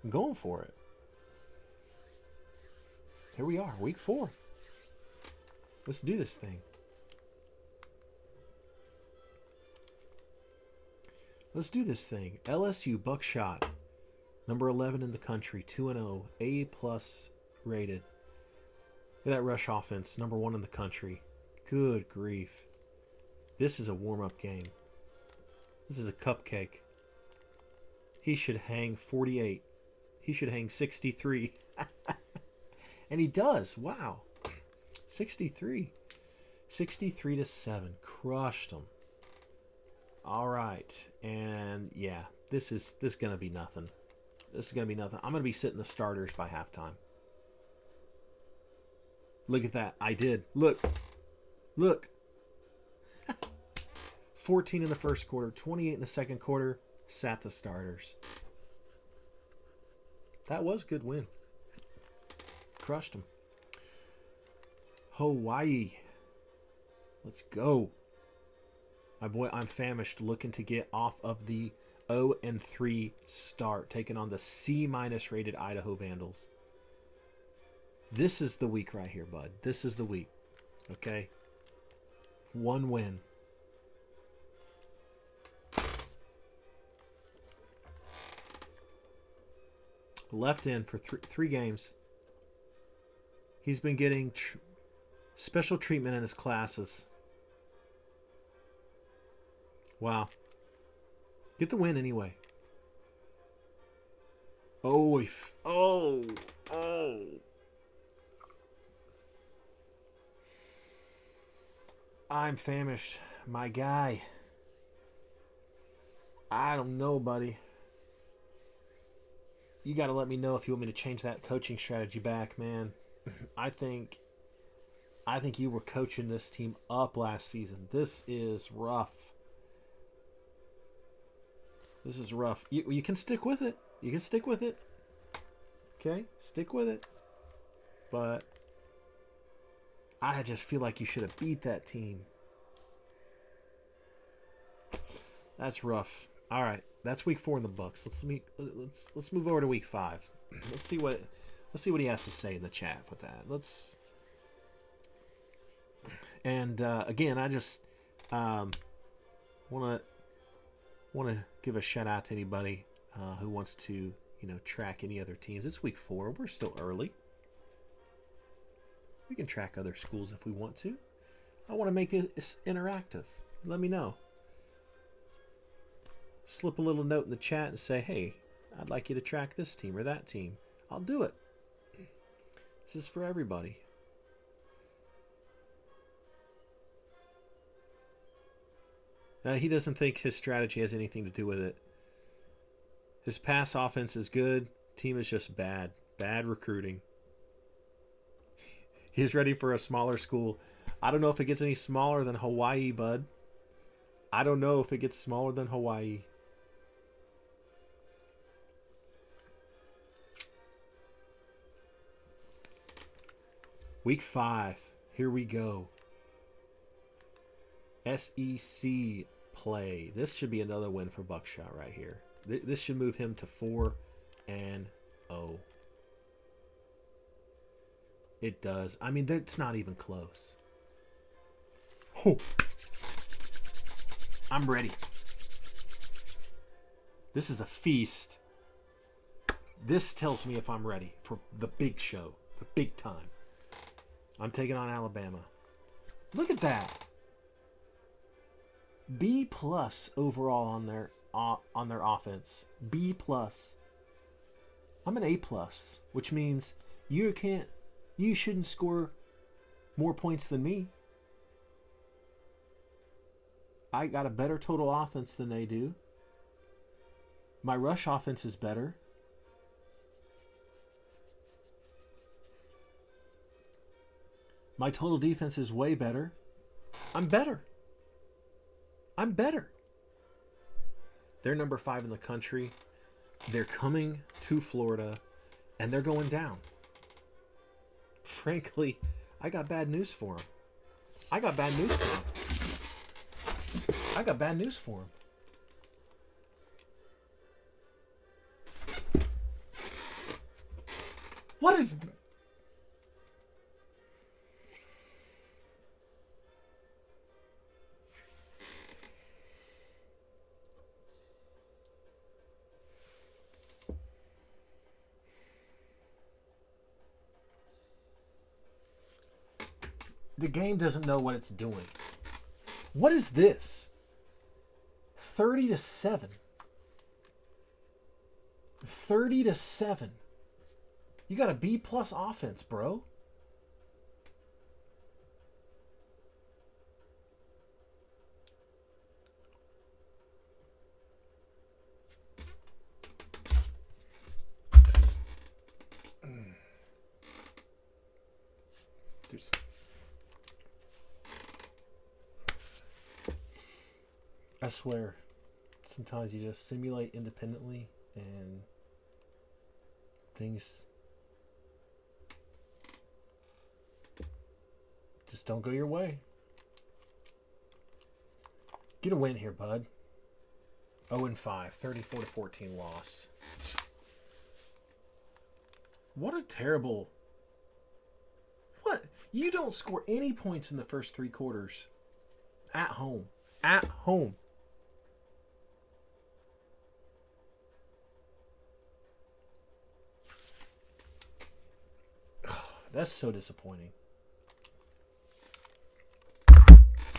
[SPEAKER 1] going for it. Here we are, week 4. Let's do this thing. Let's do this thing. LSU Buckshot, number 11 in the country, 2-0, A+ rated. Look at that rush offense, number 1 in the country. Good grief. This is a warm-up game. This is a cupcake. He should hang 48. He should hang 63. And he does. Wow. 63. 63-7. Crushed him. All right. And yeah, this is going to be nothing. This is going to be nothing. I'm going to be sitting the starters by halftime. Look at that. I did. Look. 14 in the first quarter, 28 in the second quarter, sat the starters. That was a good win. Crushed them. Hawaii. Let's go. My boy, I'm famished, looking to get off of the 0-3 start, taking on the C- rated Idaho Vandals. This is the week right here, bud. This is the week. Okay? 1 win. Left in for 3 games. He's been getting special treatment in his classes. Wow. Get the win anyway. Oh. I'm famished. My guy. I don't know, buddy. You got to let me know if you want me to change that coaching strategy back, man. I think you were coaching this team up last season. This is rough. This is rough. You can stick with it. You can stick with it. Okay? Stick with it. But I just feel like you should have beat that team. That's rough. All right. That's week 4 in the books. Let's move over to week 5. Let's see what he has to say in the chat with that. Again, I just want to give a shout out to anybody who wants to track any other teams. It's week 4. We're still early. We can track other schools if we want to. I want to make this interactive. Let me know. Slip a little note in the chat and say, hey, I'd like you to track this team or that team. I'll do it. This is for everybody. He doesn't think his strategy has anything to do with it. His pass offense is good. Team is just bad. Bad recruiting. He's ready for a smaller school. I don't know if it gets any smaller than Hawaii, bud. I don't know if it gets smaller than Hawaii. Week 5. Here we go. SEC play. This should be another win for Buckshot right here. This should move him to 4-0. It does. I mean, it's not even close. Oh. I'm ready. This is a feast. This tells me if I'm ready for the big show, the big time. I'm taking on Alabama. Look at that. B+ overall on their offense. B+. I'm an A+, which means you shouldn't score more points than me. I got a better total offense than they do. My rush offense is better. My total defense is way better. I'm better. They're number 5 in the country. They're coming to Florida, and they're going down. Frankly, I got bad news for them. What is... The game doesn't know what it's doing. What is this? 30-7. 30-7. You got a B+ offense, bro. I swear, sometimes you just simulate independently and things just don't go your way. Get a win here, bud. 0-5, 34-14 loss. What a terrible... What? You don't score any points in the first 3 quarters. At home. At home. That's so disappointing.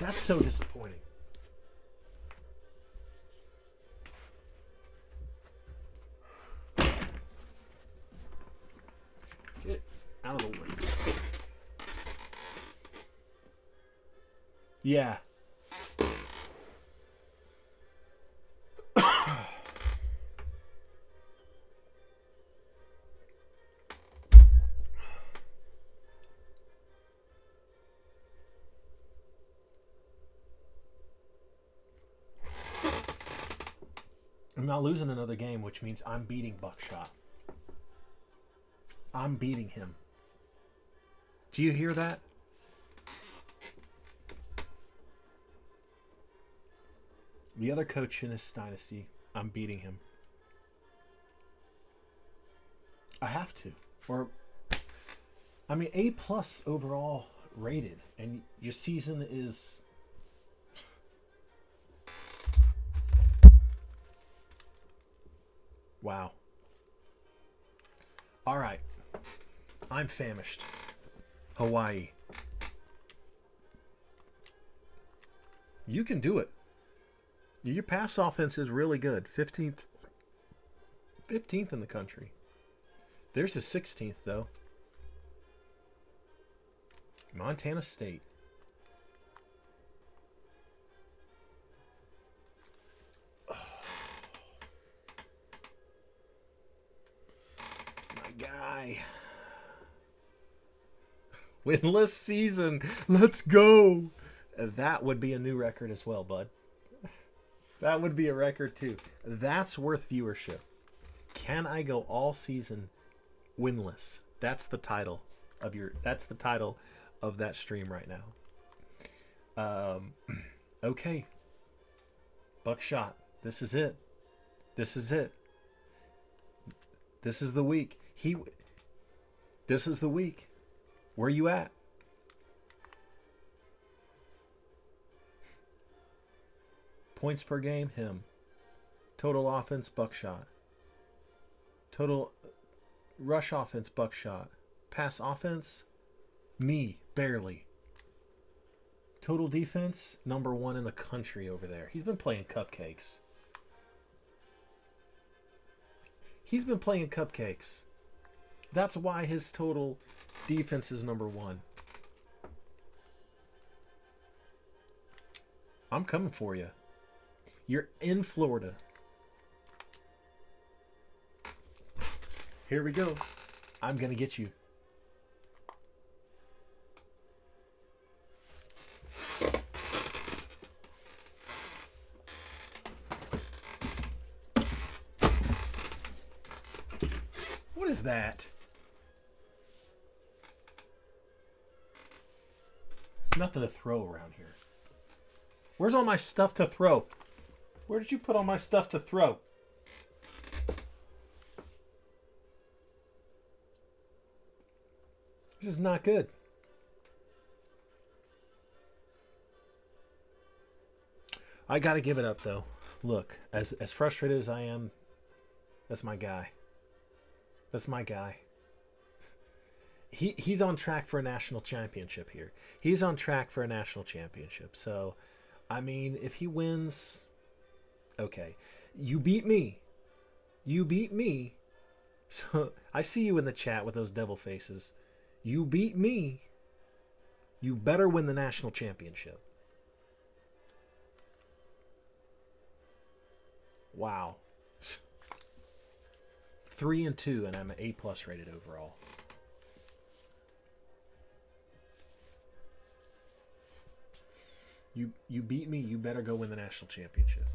[SPEAKER 1] That's so disappointing. Get out of the way. Yeah. I'm not losing another game, which means I'm beating Buckshot. I'm beating him. Do you hear that? The other coach in this dynasty, I'm beating him. I have to. Or, I mean, A+ overall rated, and your season is... Wow. All right. I'm famished. Hawaii. You can do it. Your pass offense is really good. 15th in the country. There's a 16th, though. Montana State. My guy. Winless season. Let's go. That would be a new record as well, bud. That would be a record too. That's worth viewership. Can I go all season winless? That's the title of that stream right now. Okay. Buckshot. This is it. This is it. This is the week. This is the week. Where you at? Points per game, him. Total offense, Buckshot. Total rush offense, Buckshot. Pass offense, me, barely. Total defense, number 1 in the country over there. He's been playing cupcakes. He's been playing cupcakes. That's why his total defense is number 1. I'm coming for you. You're in Florida. Here we go. I'm going to get you. What is that? There's nothing to throw around here. Where's all my stuff to throw? Where did you put all my stuff to throw? This is not good. I got to give it up, though. Look, as frustrated as I am, that's my guy. That's my guy. He's on track for a national championship here. He's on track for a national championship. So, I mean, if he wins... Okay, you beat me. You beat me. So I see you in the chat with those devil faces. You beat me. You better win the national championship. Wow. 3-2, and I'm an A+ rated overall. You beat me. You better go win the national championship.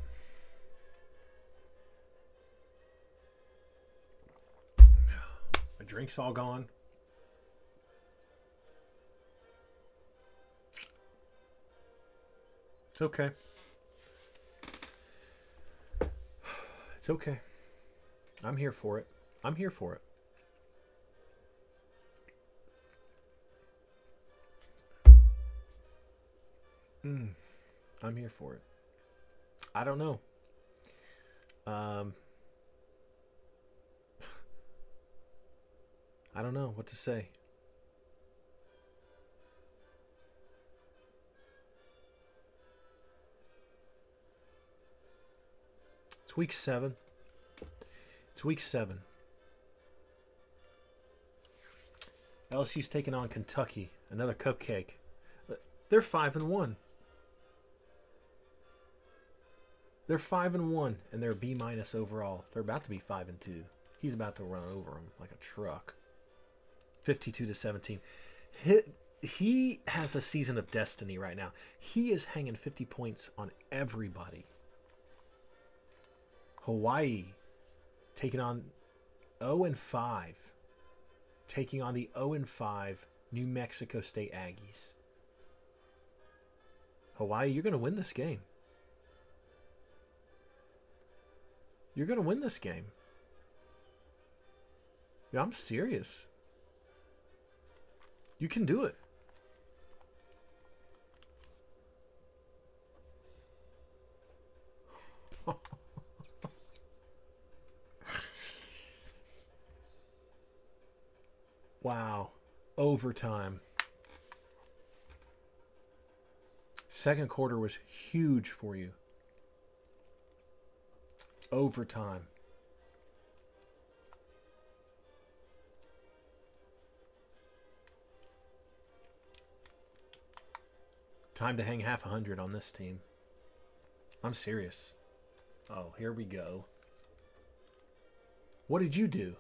[SPEAKER 1] My drink's all gone. It's okay. It's okay. I'm here for it. I'm here for it. I'm here for it. I don't know. I don't know what to say. It's week 7. It's week 7. LSU's taking on Kentucky. Another cupcake. They're 5-1. They're 5-1, and they're B- overall. They're about to be 5-2. He's about to run over him like a truck. 52-17. He has a season of destiny right now. He is hanging 50 points on everybody. Hawaii taking on 0-5. Taking on the 0-5 New Mexico State Aggies. Hawaii, you're going to win this game. You're going to win this game. Yeah, I'm serious. You can do it. Wow. Overtime. Second quarter was huge for you. Overtime. Time to hang half 100 on this team. I'm serious. Oh, here we go. What did you do?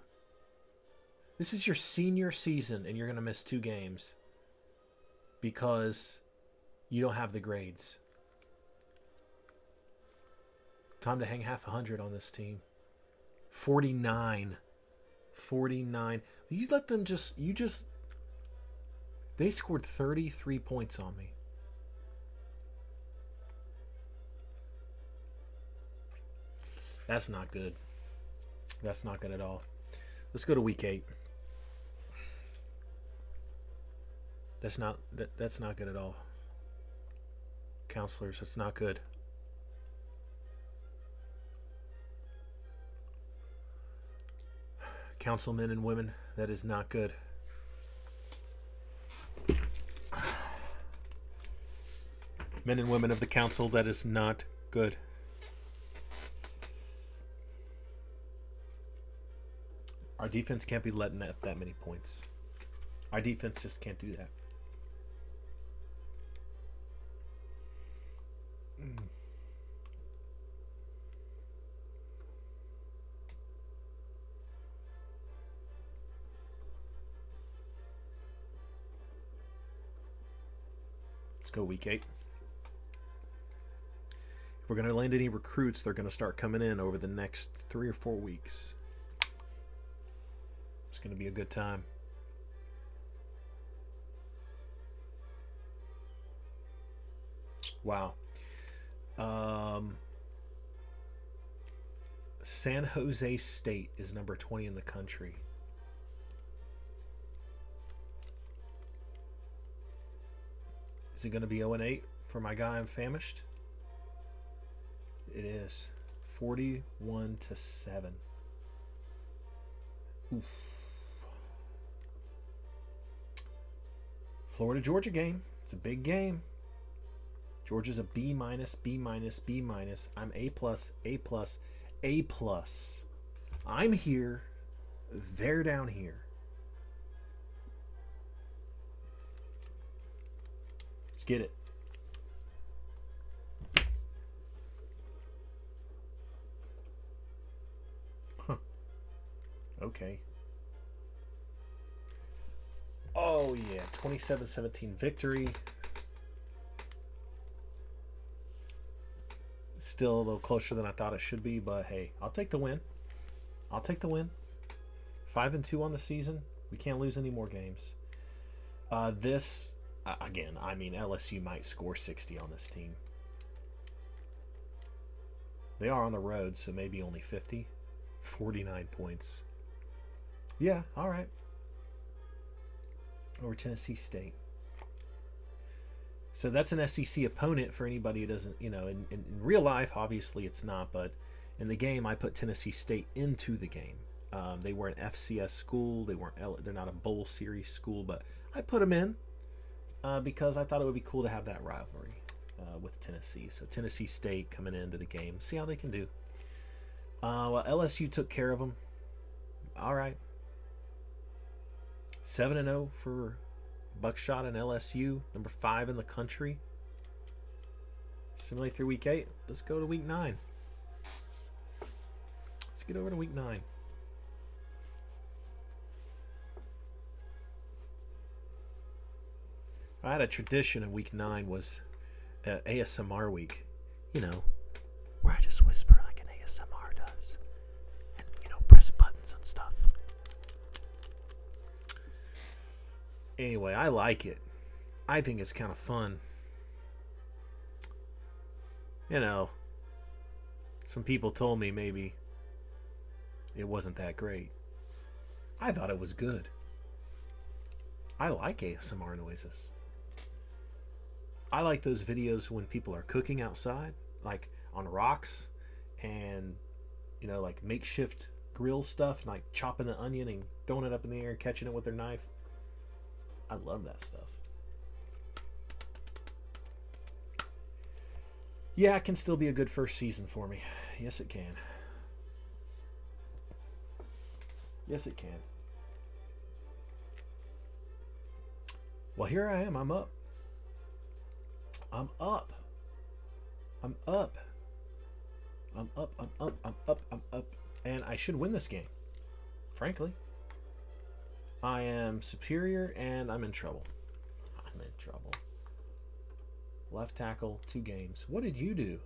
[SPEAKER 1] This is your senior season, and you're going to miss 2 games because you don't have the grades. Time to hang half 100 on this team. 49. 49. You let them they scored 33 points on me. That's not good. That's not good at all. Let's go to week 8. That's not good at all. Counselors, that's not good. Councilmen and women, that is not good. Men and women of the council, that is not good. Our defense can't be letting up that many points. Our defense just can't do that. Let's go week 8. If we're going to land any recruits, they're going to start coming in over the next 3 or 4 weeks. It's going to be a good time. Wow. San Jose State is number 20 in the country. Is it going to be 0-8 for my guy I'm famished? It is. 41-7. Oof. Florida-Georgia game. It's a big game. Georgia's a B-, B-, B-. I'm A+, A+, A+. I'm here. They're down here. Let's get it. Huh. Okay. Oh, yeah. 27-17 victory. Still a little closer than I thought it should be, but hey, I'll take the win. I'll take the win. 5-2 on the season. We can't lose any more games. Again, I mean, LSU might score 60 on this team. They are on the road, so maybe only 50. 49 points. Yeah, all right. Over Tennessee State. So that's an SEC opponent for anybody who doesn't, in real life, obviously it's not, but in the game, I put Tennessee State into the game. They were an FCS school. They're not a bowl series school, but I put them in because I thought it would be cool to have that rivalry with Tennessee. So Tennessee State coming into the game. See how they can do. Well, LSU took care of them. All right. 7-0 for Buckshot and LSU, number 5 in the country. Similarly through week 8. Let's go to week 9. get over to week 9. I had a tradition in week 9 was ASMR week. You know, where I just whisper like an ASMR does. And, you know, press buttons and stuff. Anyway, I like it. I think it's kind of fun. You know, some people told me maybe it wasn't that great. I thought it was good. I like ASMR noises. I like those videos when people are cooking outside, like on rocks and, you know, like makeshift grill stuff, like chopping the onion and throwing it up in the air and catching it with their knife. I love that stuff. Yeah, it can still be a good first season for me. Yes, it can. Yes, it can. Well, here I am. I'm up. I'm up. I'm up. I'm up. I'm up. I'm up. I'm up. And I should win this game. Frankly. I am superior and I'm in trouble. I'm in trouble. Left tackle, 2 games. What did you do?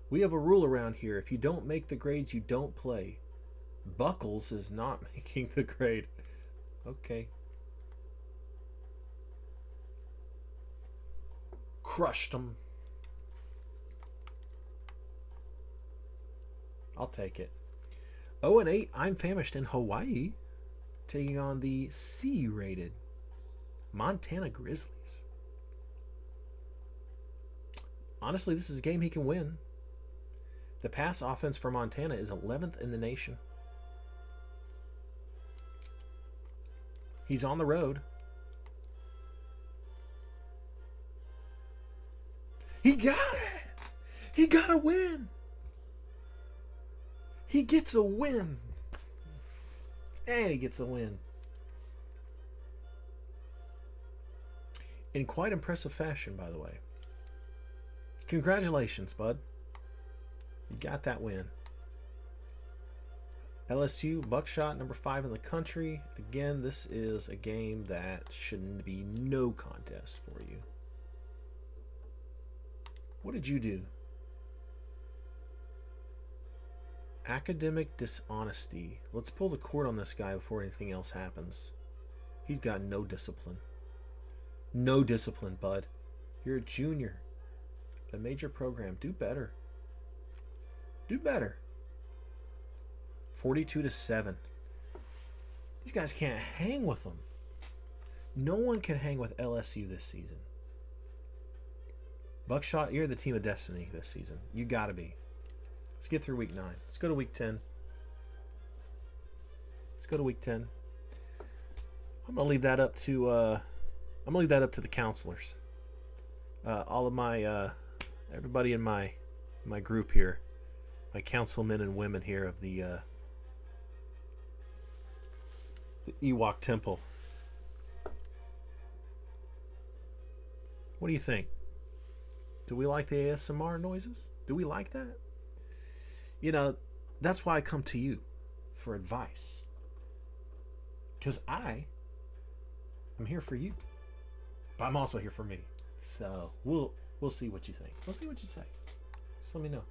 [SPEAKER 1] We have a rule around here. If you don't make the grades, you don't play. Buckles is not making the grade. Okay. Crushed them. I'll take it. 0-8. I'm famished in Hawaii, taking on the C-rated Montana Grizzlies. Honestly, this is a game he can win. The pass offense for Montana is 11th in the nation. He's on the road. He got it. He got a win. He gets a win. And he gets a win. In quite impressive fashion, by the way. Congratulations, bud. You got that win. LSU, Buckshot, number 5 in the country. Again, this is a game that should be no contest for you. What did you do? Academic dishonesty. Let's pull the cord on this guy before anything else happens. He's got no discipline. No discipline, bud. You're a junior. A major program. Do better. Do better. 42-7. These guys can't hang with them. No one can hang with LSU this season. Buckshot, you're the team of destiny this season. You gotta be. Let's get through week 9. Let's go to week 10. Let's go to week 10. I'm gonna leave that up to the counselors. All of my everybody in my group here, my councilmen and women here of the Ewok Temple. What do you think? Do we like the ASMR noises? Do we like that? You know, that's why I come to you for advice. Because I'm here for you. But I'm also here for me. So we'll see what you think. We'll see what you say. Just let me know.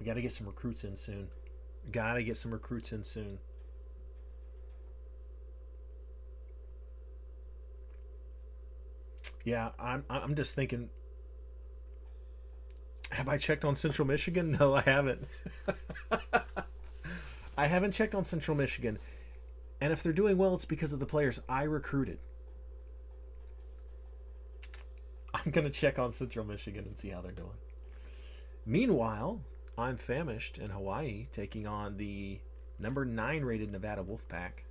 [SPEAKER 1] We got to get some recruits in soon. Got to get some recruits in soon. Yeah, I'm just thinking, have I checked on Central Michigan? No, I haven't. I haven't checked on Central Michigan. And if they're doing well, it's because of the players I recruited. I'm going to check on Central Michigan and see how they're doing. Meanwhile, I'm famished in Hawaii, taking on the number 9 rated Nevada Wolfpack.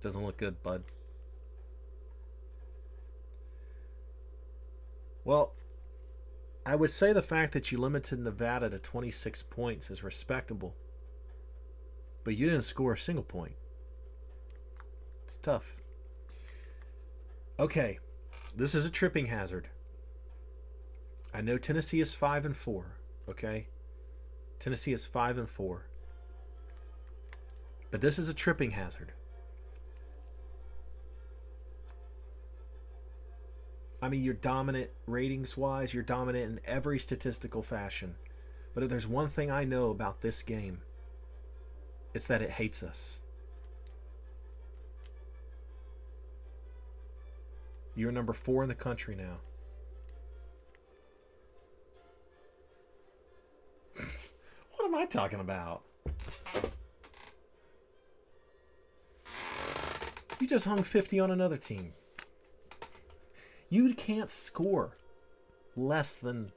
[SPEAKER 1] Doesn't look good, bud. Well, I would say the fact that you limited Nevada to 26 points is respectable. But you didn't score a single point. It's tough. Okay, this is a tripping hazard. I know Tennessee is 5-4. Okay, Tennessee is 5-4. But this is a tripping hazard. I mean, you're dominant ratings-wise. You're dominant in every statistical fashion. But if there's one thing I know about this game, it's that it hates us. You're number 4 in the country now. What am I talking about? You just hung 50 on another team. You can't score less than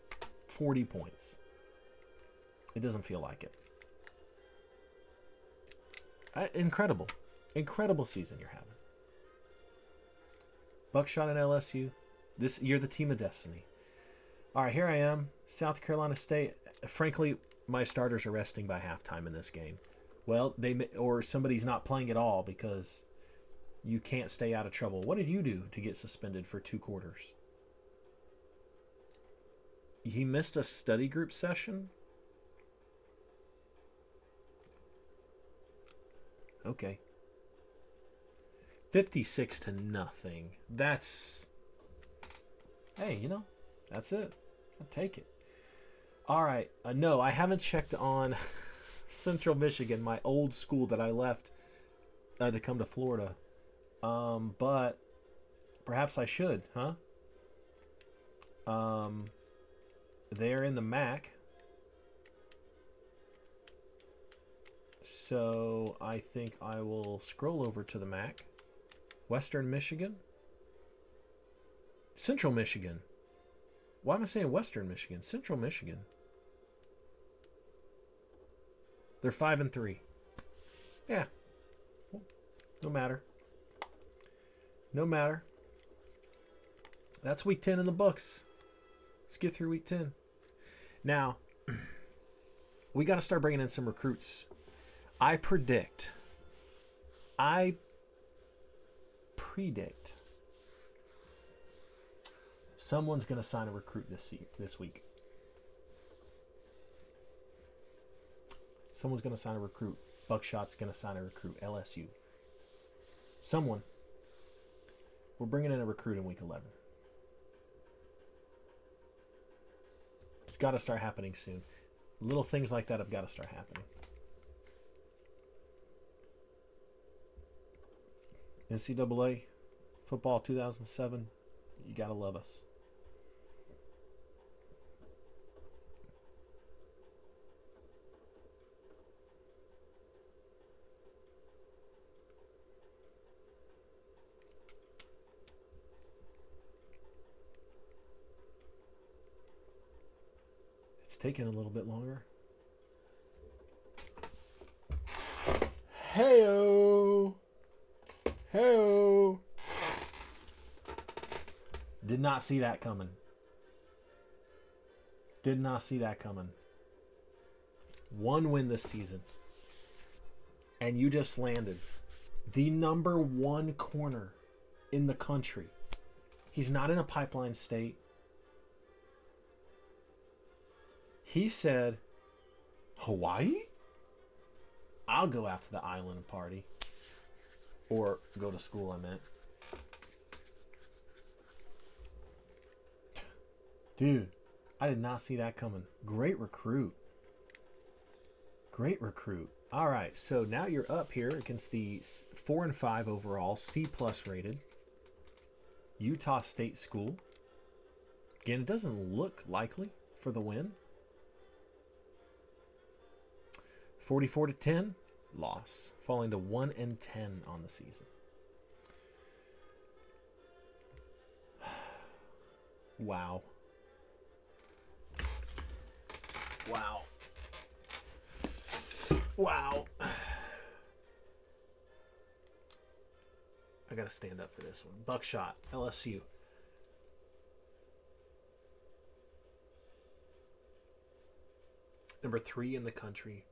[SPEAKER 1] 40 points. It doesn't feel like it. Incredible. Incredible season you're having. Buckshot and LSU. You're the team of destiny. All right, here I am. South Carolina State. Frankly, my starters are resting by halftime in this game. Well, or somebody's not playing at all because you can't stay out of trouble. What did you do to get suspended for 2 quarters? He missed a study group session? Okay. 56-0. That's... Hey, you know, that's it. I'll take it. All right. No, I haven't checked on Central Michigan, my old school that I left to come to Florida. But perhaps I should, huh? They're in the MAC. So I think I will scroll over to the MAC. Western Michigan. Central Michigan. Why am I saying Western Michigan? Central Michigan. They're 5-3. Yeah. No matter. No matter. That's week 10 in the books. Let's get through week 10. Now, we got to start bringing in some recruits. I predict someone's going to sign a recruit this week. Someone's going to sign a recruit. Buckshot's going to sign a recruit. LSU. Someone. We're bringing in a recruit in week 11. It's got to start happening soon. Little things like that have got to start happening. NCAA football 2007, you got to love us. It's taking a little bit longer. Hey-o! Hey-o! Did not see that coming. Did not see that coming. 1 win this season. And you just landed the number 1 corner in the country. He's not in a pipeline state. He said, Hawaii? I'll go out to the island and party. Or go to school, I meant. Dude, I did not see that coming. Great recruit. Great recruit. All right, so now you're up here against the 4-5 overall, C+ rated Utah State School. Again, it doesn't look likely for the win. 44-10, loss, falling to 1-10 on the season. Wow. Wow. Wow. I gotta stand up for this one. Buckshot, LSU. Number 3 in the country.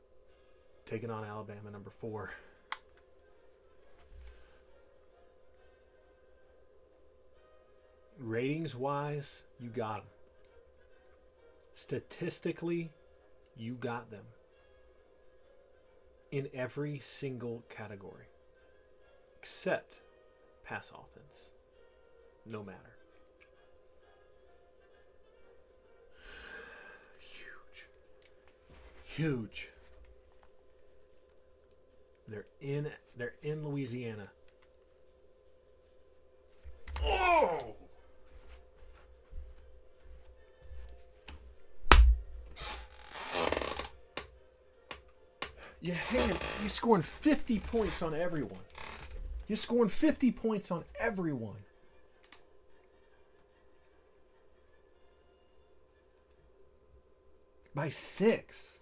[SPEAKER 1] Taking on Alabama, number 4. Ratings-wise, you got them. Statistically, you got them in every single category except pass offense. No matter. Huge. They're in Louisiana. Oh! You're scoring 50 points on everyone. You're scoring 50 points on everyone. By 6.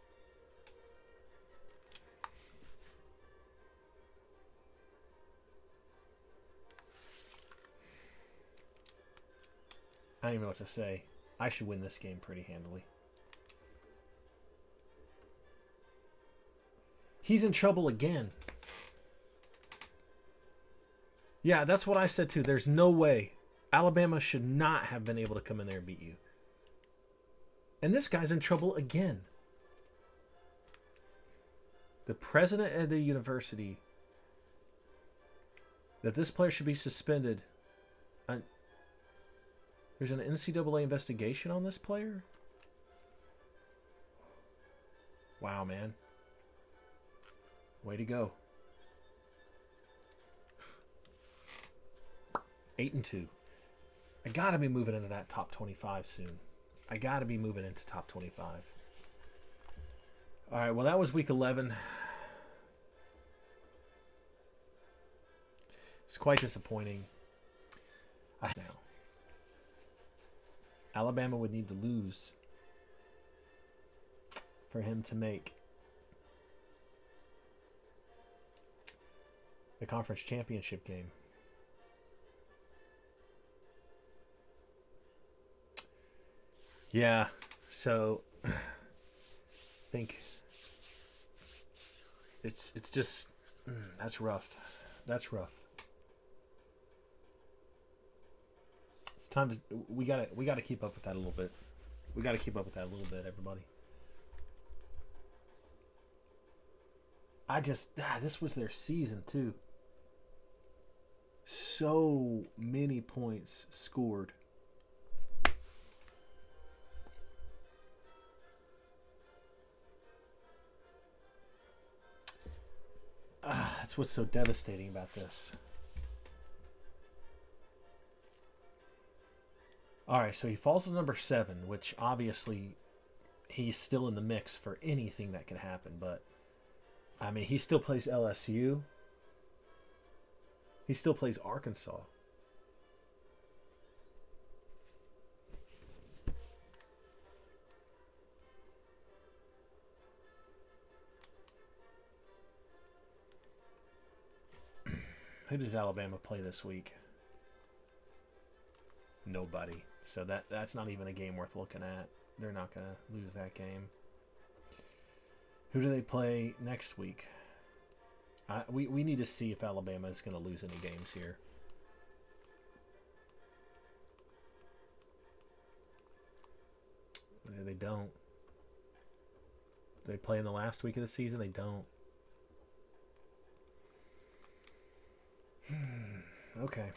[SPEAKER 1] I don't even know what to say. I should win this game pretty handily. He's in trouble again. Yeah, that's what I said too. There's no way. Alabama should not have been able to come in there and beat you. And this guy's in trouble again. The president of the university that this player should be suspended. There's an NCAA investigation on this player? Wow, man. Way to go. 8-2. I gotta be moving into that top 25 soon. I gotta be moving into top 25. All right, well, that was week 11. It's quite disappointing. Now, Alabama would need to lose for him to make the conference championship game. Yeah, so I think it's just that's rough. That's rough. It's time to we gotta keep up with that a little bit. We gotta keep up with that a little bit, everybody. This was their season too. So many points scored. That's what's so devastating about this. All right, so he falls to number 7, which obviously he's still in the mix for anything that could happen. But, I mean, he still plays LSU. He still plays Arkansas. Who does Alabama play this week? Nobody. So that's not even a game worth looking at. They're not going to lose that game. Who do they play next week? We need to see if Alabama is going to lose any games here. They don't. Do they play in the last week of the season? They don't. Okay.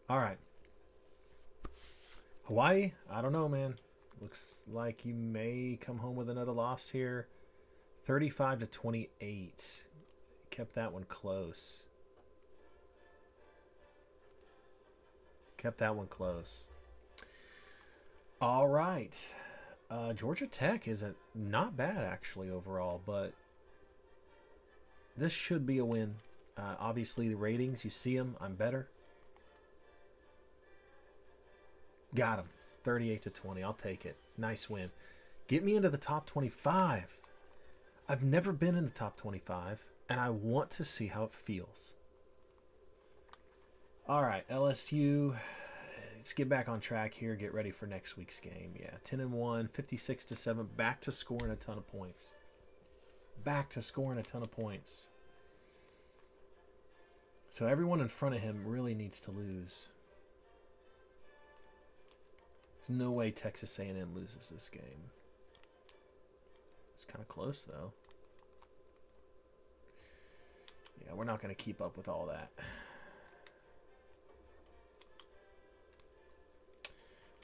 [SPEAKER 1] All right. Hawaii? I don't know, man. Looks like you may come home with another loss here. 35-28. Kept that one close. Kept that one close. All right. Georgia Tech isn't not bad, actually, overall, but this should be a win. Obviously, the ratings, you see them. I'm better. Got him. 38-20. I'll take it. Nice win. Get me into the top 25. I've never been in the top 25, and I want to see how it feels. All right, LSU. Let's get back on track here. Get ready for next week's game. Yeah, 10-1, 56-7. Back to scoring a ton of points. Back to scoring a ton of points. So everyone in front of him really needs to lose. There's no way Texas A&M loses this game. It's kind of close, though. Yeah, we're not going to keep up with all that.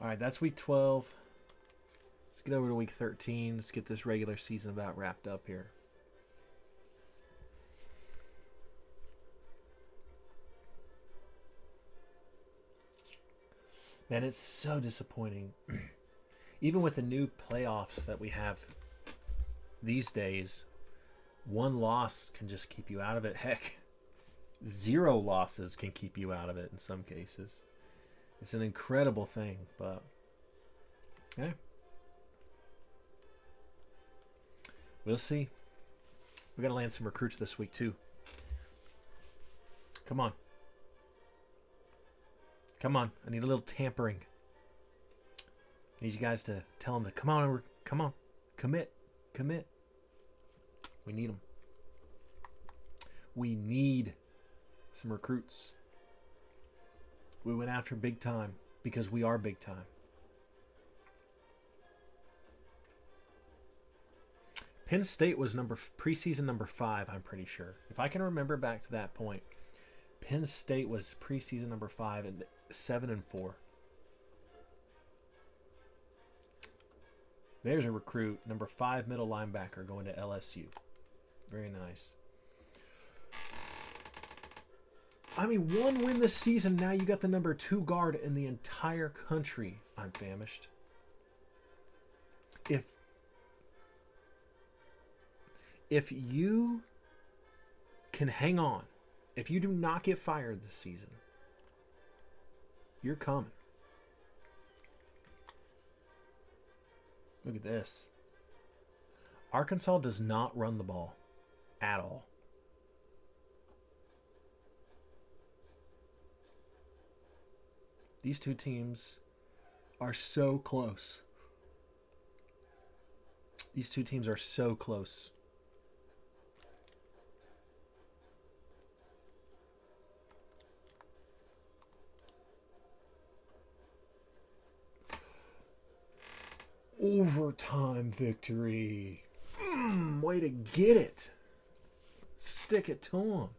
[SPEAKER 1] All right, that's week 12. Let's get over to week 13. Let's get this regular season about wrapped up here. Man, it's so disappointing. Even with the new playoffs that we have these days, one loss can just keep you out of it. Heck, 0 losses can keep you out of it in some cases. It's an incredible thing, but yeah. We'll see. We got to land some recruits this week too. Come on. Come on. I need a little tampering. I need you guys to tell them to come on. Come on. Commit. Commit. We need them. We need some recruits. We went after big time because we are big time. Penn State was preseason number 5, I'm pretty sure. If I can remember back to that point, Penn State was preseason number 5 and 7-4. There's a recruit, number 5 middle linebacker going to LSU. Very nice. I mean, 1 win this season. Now you got the number 2 guard in the entire country. I'm famished. If you can hang on, if you do not get fired this season, you're coming. Look at this. Arkansas does not run the ball at all. These two teams are so close. These two teams are so close. Overtime victory. Way to get it. Stick it to them.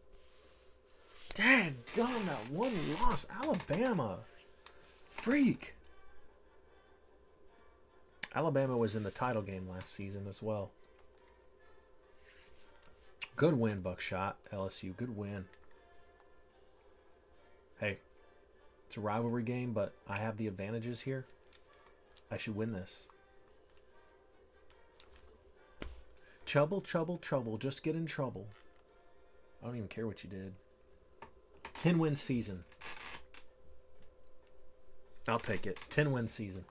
[SPEAKER 1] Daggone that one loss. Alabama. Freak. Alabama was in the title game last season as well. Good win, Buckshot. LSU, good win. Hey, it's a rivalry game, but I have the advantages here. I should win this. Trouble, trouble, trouble. Just get in trouble. I don't even care what you did. 10-win season. I'll take it. 10-win season.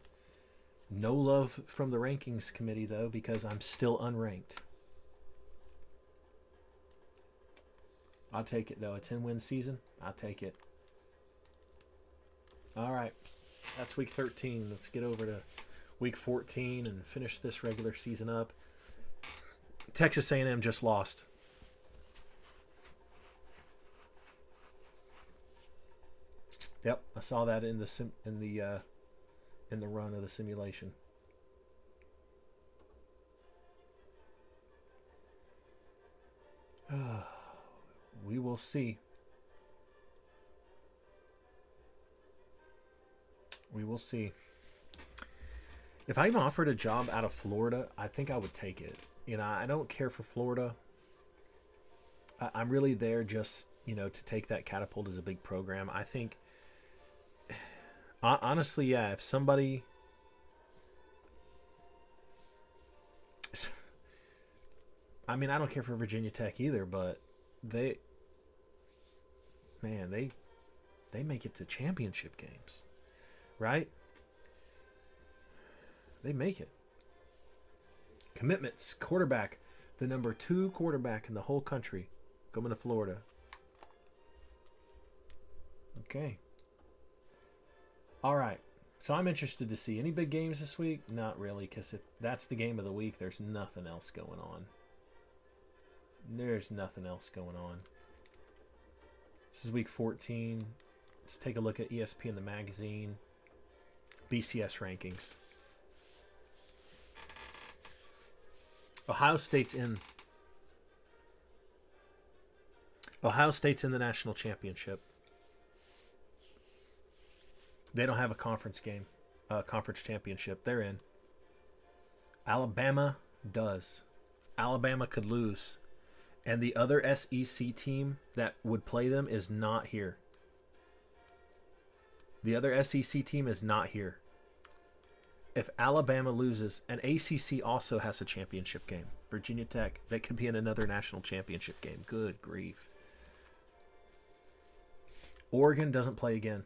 [SPEAKER 1] No love from the rankings committee, though, because I'm still unranked. I'll take it, though. A 10-win season, I'll take it. All right. That's week 13. Let's get over to week 14 and finish this regular season up. Texas A&M just lost. Yep, I saw that in the run of the simulation. We will see. We will see. If I'm offered a job out of Florida, I think I would take it. You know, I don't care for Florida. I'm really there just, to take that catapult as a big program. I think, honestly, yeah, if somebody... I mean, I don't care for Virginia Tech either, but they make it to championship games, right? They make it. Commitments, quarterback, the number 2 quarterback in the whole country, coming to Florida. Okay. All right. So I'm interested to see any big games this week. Not really, because if that's the game of the week, there's nothing else going on. There's nothing else going on. This is week 14. Let's take a look at ESPN the magazine. BCS rankings. Ohio State's in the national championship. They don't have a conference game, conference championship. They're in. Alabama does. Alabama could lose. And the other SEC team that would play them is not here. The other SEC team is not here. If Alabama loses, and ACC also has a championship game, Virginia Tech, that could be in another national championship game. Good grief. Oregon doesn't play again.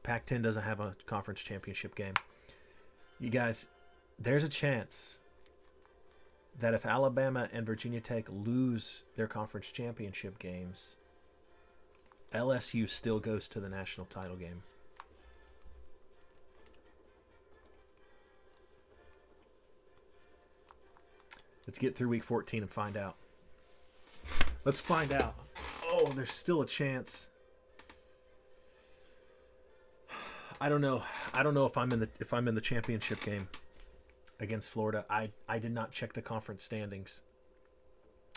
[SPEAKER 1] Pac-10 doesn't have a conference championship game. You guys, there's a chance that if Alabama and Virginia Tech lose their conference championship games, LSU still goes to the national title game. Let's get through week 14 and find out. Let's find out. Oh, there's still a chance. I don't know. I don't know if I'm in the championship game against Florida. I did not check the conference standings.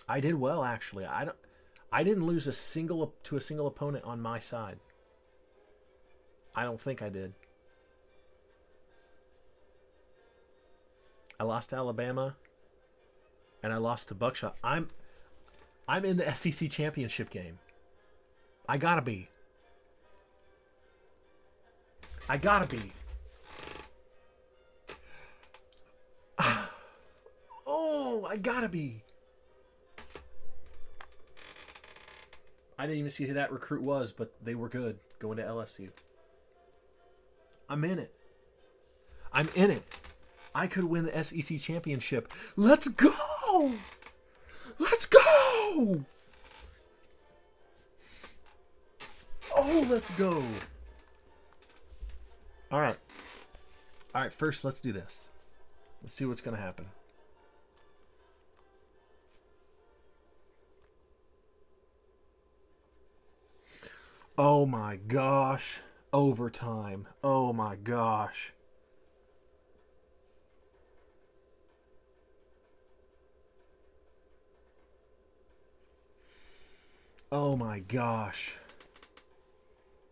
[SPEAKER 1] I did well, actually. I didn't lose to a single opponent on my side. I don't think I did. I lost to Alabama. And I lost to Buckshot. I'm in the SEC championship game. I gotta be. I gotta be. Oh, I gotta be. I didn't even see who that recruit was, but they were good going to LSU. I'm in it. I'm in it. I could win the SEC championship. Let's go! Let's go! Oh, let's go. All right. All right, first let's do this. Let's see what's going to happen. Oh my gosh. Overtime. Oh my gosh. Oh my gosh.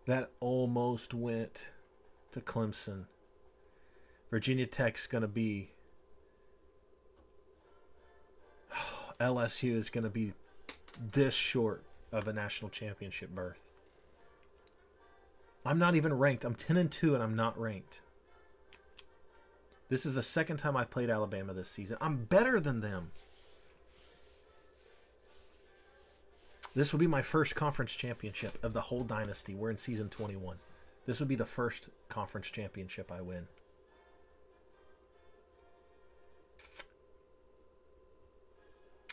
[SPEAKER 1] That almost went to Clemson. Virginia Tech's going to be... LSU is going to be this short of a national championship berth. I'm not even ranked. I'm 10-2 and I'm not ranked. This is the second time I've played Alabama this season. I'm better than them. This will be my first conference championship of the whole dynasty. We're in season 21. This would be the first conference championship I win.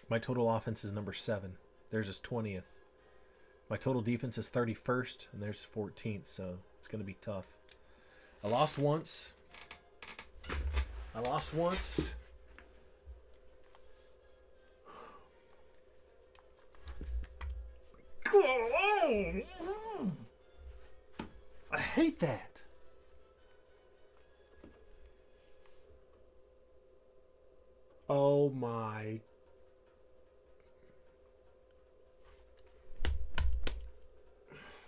[SPEAKER 1] My total offense is number 7. Theirs is 20th. My total defense is 31st, and there's 14th, so it's going to be tough. I lost once. I hate that. Oh my.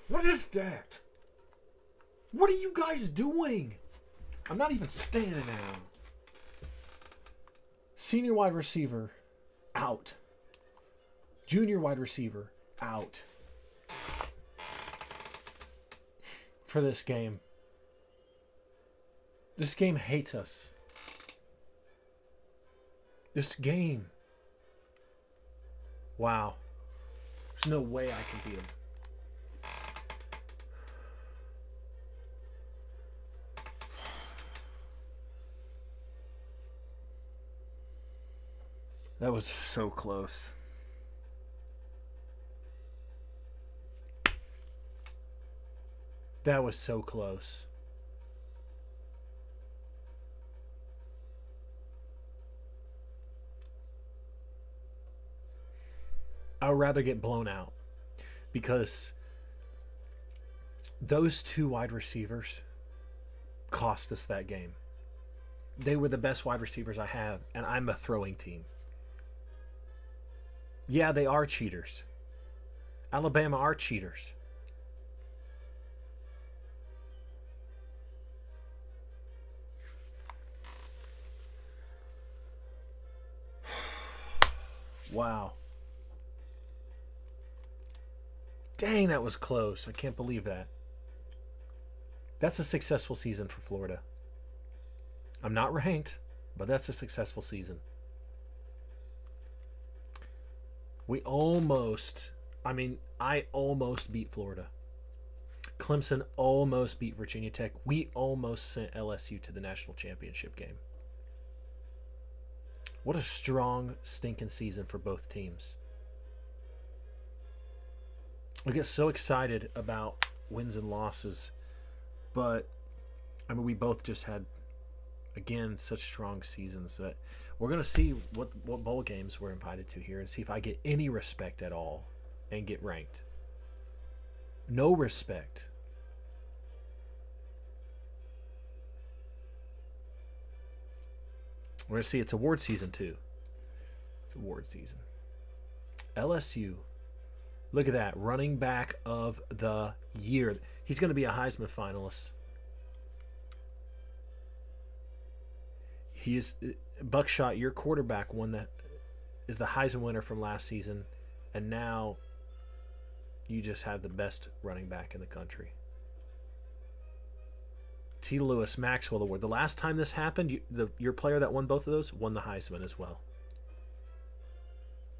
[SPEAKER 1] What is that? What are you guys doing? I'm not even standing now. Senior wide receiver, out. Junior wide receiver, out. For this game. This game hates us. This game. Wow. There's no way I can beat him. That was so close. That was so close. I would rather get blown out because those two wide receivers cost us that game. They were the best wide receivers I have, and I'm a throwing team. Yeah, they are cheaters. Alabama are cheaters. Wow. Dang, that was close. I can't believe that. That's a successful season for Florida. I'm not ranked, but that's a successful season. I almost beat Florida. Clemson almost beat Virginia Tech. We almost sent LSU to the national championship game. What a strong, stinking season for both teams. I get so excited about wins and losses, but I mean, we both just had, again, such strong seasons that we're going to see what bowl games we're invited to here and see if I get any respect at all and get ranked. No respect. We're going to see it's award season too. It's award season. LSU. Look at that. Running back of the year. He's going to be a Heisman finalist. He is Buckshot, your quarterback is the Heisman winner from last season, and now you just have the best running back in the country. T. Lewis Maxwell Award. The last time this happened, your player that won both of those won the Heisman as well.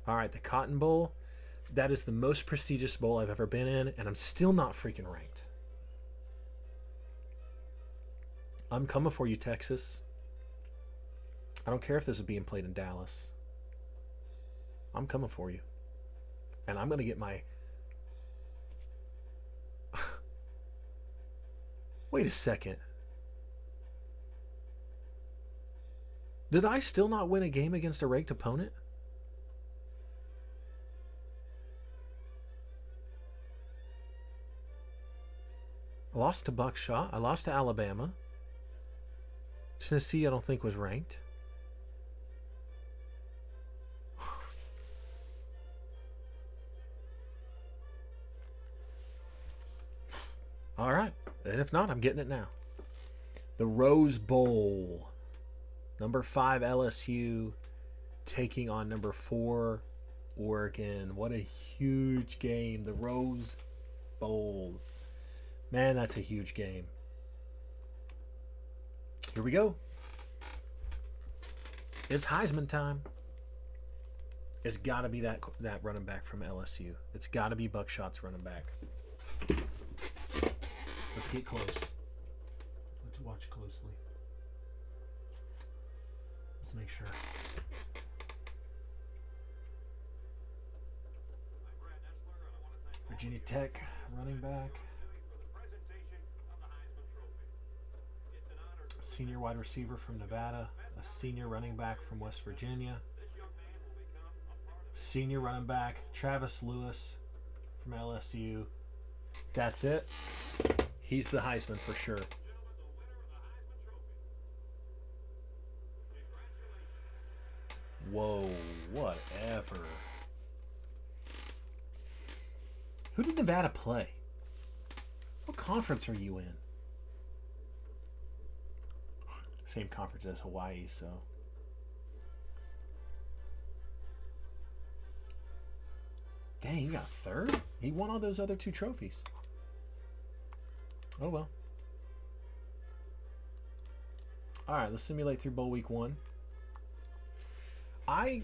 [SPEAKER 1] All right, the Cotton Bowl. That is the most prestigious bowl I've ever been in, and I'm still not freaking ranked. I'm coming for you, Texas. I don't care if this is being played in Dallas. I'm coming for you. And I'm going to get my... Wait a second. Did I still not win a game against a ranked opponent? I lost to Buckshot. I lost to Alabama. Tennessee, I don't think, was ranked. All right. And if not, I'm getting it now. The Rose Bowl. Number 5 LSU taking on number 4 Oregon. What a huge game. The Rose Bowl. Man, that's a huge game. Here we go. It's Heisman time. It's got to be that running back from LSU. It's got to be Buckshot's running back. Let's get close. Let's watch closely. Let's make sure. Virginia Tech running back. Senior wide receiver from Nevada. A senior running back from West Virginia. Senior running back Travis Lewis from LSU. That's it. He's the Heisman for sure. Whoa, whatever. Who did Nevada play? What conference are you in? Same conference as Hawaii, so. Dang, you got third? He won all those other 2 trophies. Oh well. All right, let's simulate through bowl week 1. I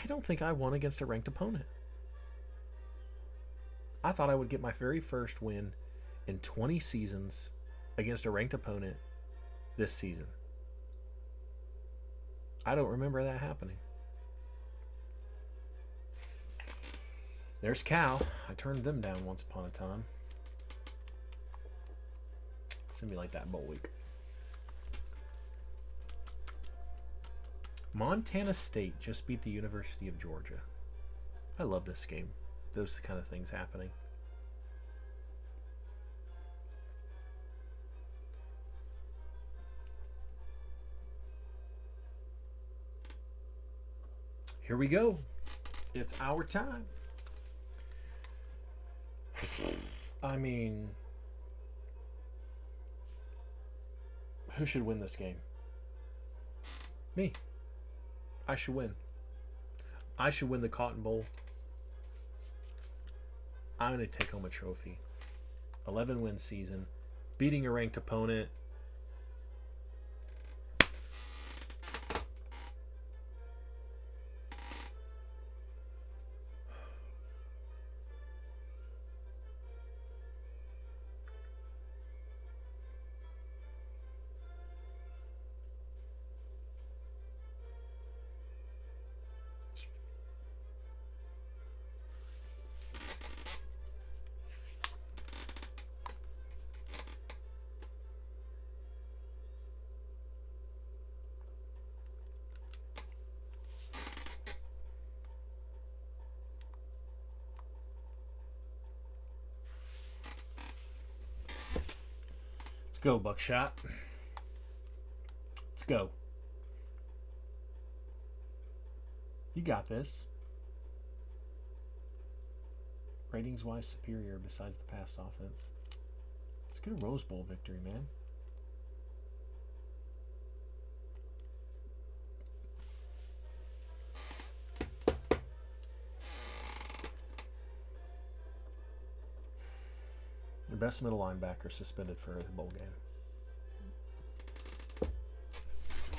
[SPEAKER 1] don't think I won against a ranked opponent. I thought I would get my very first win in 20 seasons against a ranked opponent this season. I don't remember that happening. There's Cal. I turned them down once upon a time. Simulate that bowl week. Montana State just beat the University of Georgia. I love this game. Those kind of things happening. Here we go. It's our time. I mean, who should win this game? Me. I should win. I should win the Cotton Bowl. I'm going to take home a trophy. 11-win season. Beating a ranked opponent. Let's go, Buckshot. Let's go. You got this. Ratings-wise superior besides the past offense. Let's get a Rose Bowl victory, man. The best middle linebacker suspended for the bowl game.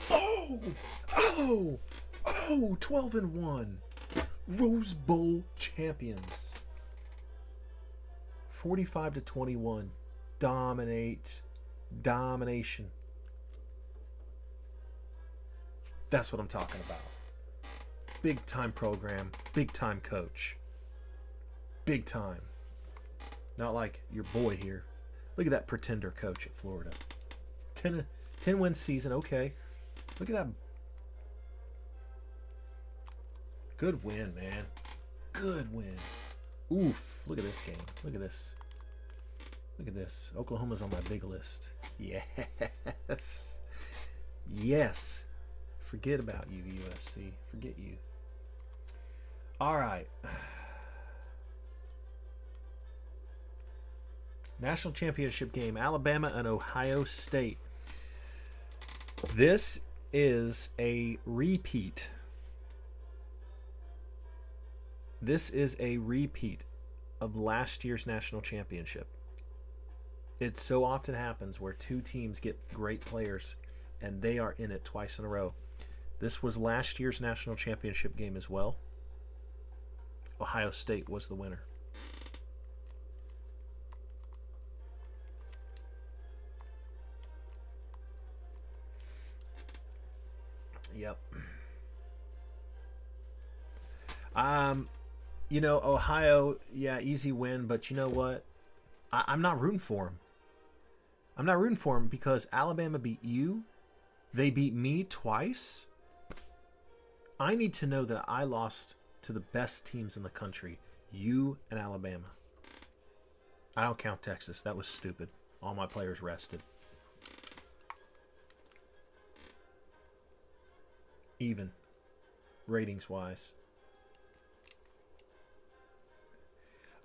[SPEAKER 1] Oh! 12-1. Rose Bowl champions. 45-21. Domination. That's what I'm talking about. Big time program, big time coach. Big time. Not like your boy here. Look at that pretender coach at Florida. 10-win season, okay. Look at that. Good win, man. Good win. Oof. Look at this game. Look at this. Look at this. Oklahoma's on my big list. Yes. Yes. Forget about you, USC. Forget you. All right. National championship game, Alabama and Ohio State. This is a repeat. This is a repeat of last year's national championship. It so often happens where two teams get great players and they are in it twice in a row. This was last year's national championship game as well. Ohio State was the winner. Yep. You know, Ohio, yeah, easy win, but you know what? I'm not rooting for them. I'm not rooting for them because Alabama beat you. They beat me twice. I need to know that I lost to the best teams in the country, you and Alabama. I don't count Texas. That was stupid. All my players rested. Even, ratings-wise.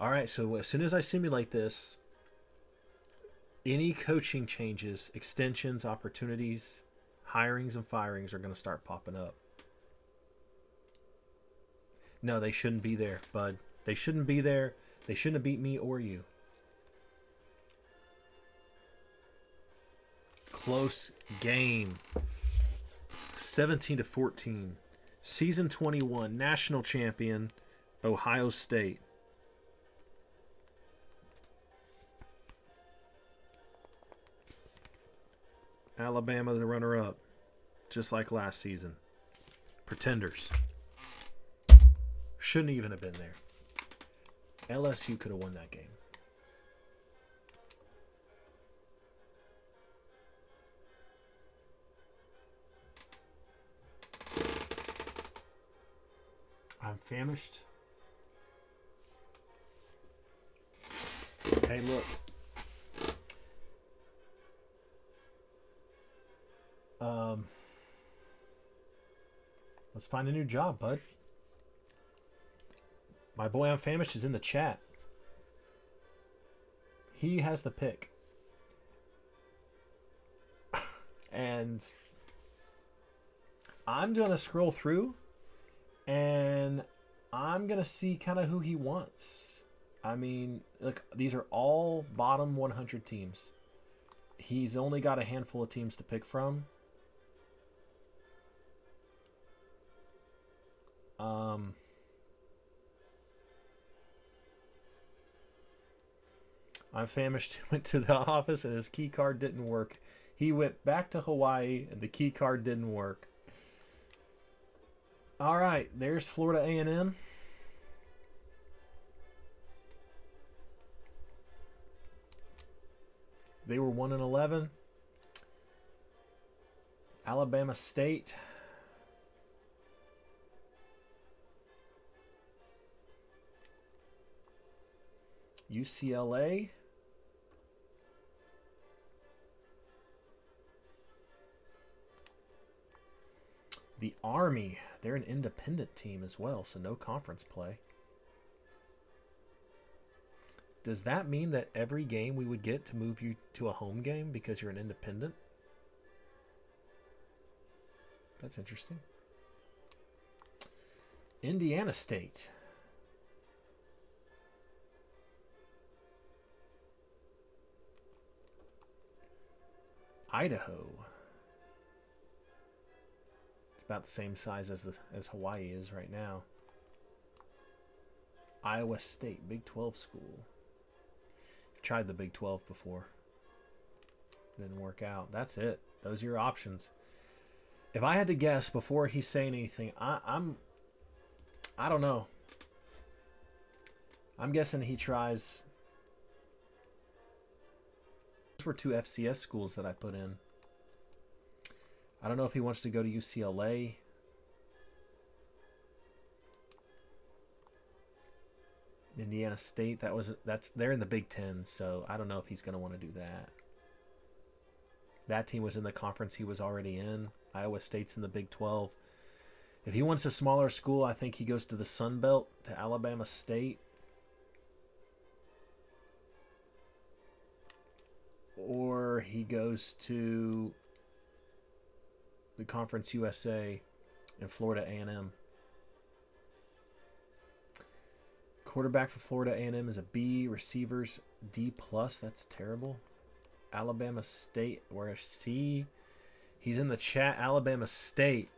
[SPEAKER 1] All right, so as soon as I simulate this, any coaching changes, extensions, opportunities, hirings, and firings are going to start popping up. No, they shouldn't be there, bud. They shouldn't be there. They shouldn't have beat me or you. Close game. 17-14. Season 21. National champion. Ohio State. Alabama, the runner-up. Just like last season. Pretenders. Shouldn't even have been there. LSU could have won that game. I'm famished. Hey, look. Let's find a new job, bud. My boy I'm famished is in the chat. He has the pick. And I'm going to scroll through and I'm going to see kind of who he wants. I mean, look, these are all bottom 100 teams. He's only got a handful of teams to pick from. I'm famished. Went to the office and his key card didn't work. He went back to Hawaii and the key card didn't work. All right, there's Florida A&M. They were 1-11. Alabama State. UCLA. The Army. They're an independent team as well, so no conference play. Does that mean that every game we would get to move you to a home game because you're an independent? That's interesting. Indiana State. Idaho. It's about the same size as Hawaii is right now. Iowa State, Big 12 school. I've tried the Big 12 before. Didn't work out. That's it. Those are your options. If I had to guess before he's saying anything, I don't know. I'm guessing he tries. Those were 2 FCS schools that I put in. I don't know if he wants to go to UCLA. Indiana State, they're in the Big Ten, so I don't know if he's going to want to do that. That team was in the conference he was already in. Iowa State's in the Big 12. If he wants a smaller school, I think he goes to the Sun Belt, to Alabama State. Or he goes to the Conference USA and Florida A&M. Quarterback for Florida A&M is a B. Receivers D+. That's terrible. Alabama State, we're a C. He's in the chat. Alabama State.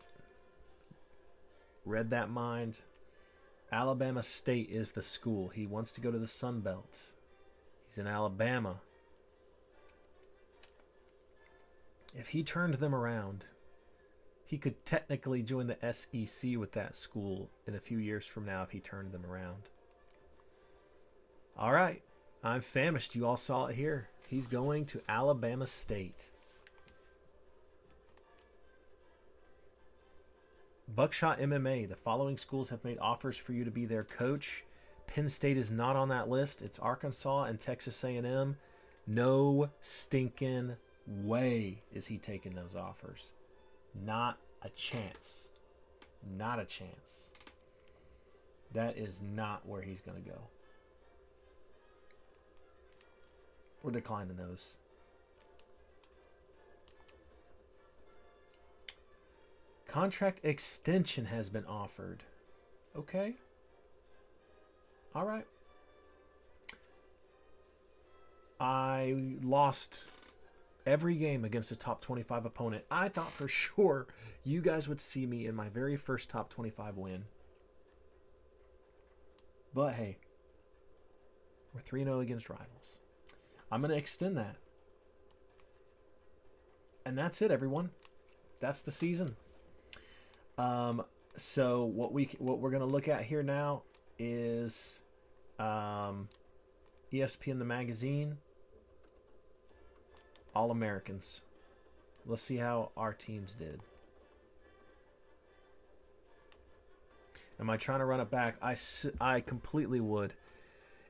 [SPEAKER 1] Read that mind. Alabama State is the school. He wants to go to the Sun Belt. He's in Alabama. If he turned them around, he could technically join the SEC with that school in a few years from now if he turned them around. All right. I'm famished. You all saw it here. He's going to Alabama State. Buckshot MMA. The following schools have made offers for you to be their coach. Penn State is not on that list. It's Arkansas and Texas A&M. No stinking way is he taking those offers. Not a chance. Not a chance. That is not where he's going to go. We're declining those. Contract extension has been offered. Okay. All right. I lost every game against a top 25 opponent. I thought for sure you guys would see me in my very first top 25 win. But hey, we're 3-0 against rivals. I'm going to extend that. And that's it, everyone. That's the season. So what we're going to look at here now is ESPN the magazine, All Americans. Let's see how our teams did. Am I trying to run it back? I completely would.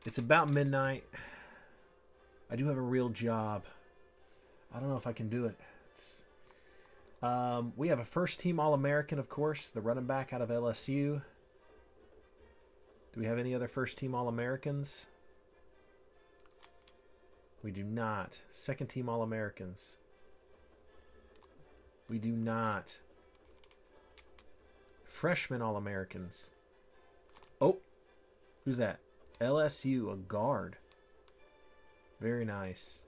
[SPEAKER 1] It's about midnight. I do have a real job. I don't know if I can do it. We have a first-team All-American, of course, the running back out of LSU. Do we have any other first-team All-Americans? We do not. Second-team All-Americans. We do not. Freshman All-Americans. Oh, who's that? LSU, a guard. Very nice.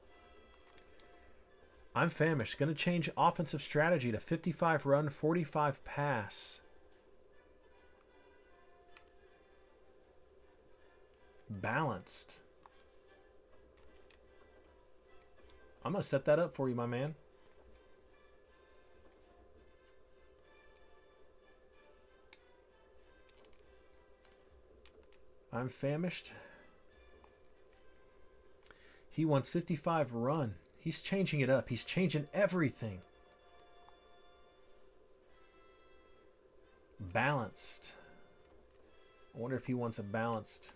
[SPEAKER 1] I'm famished. Going to change offensive strategy to 55 run, 45 pass. Balanced. I'm going to set that up for you, my man. I'm famished. He wants 55 run. He's changing it up. He's changing everything. Balanced. I wonder if he wants a balanced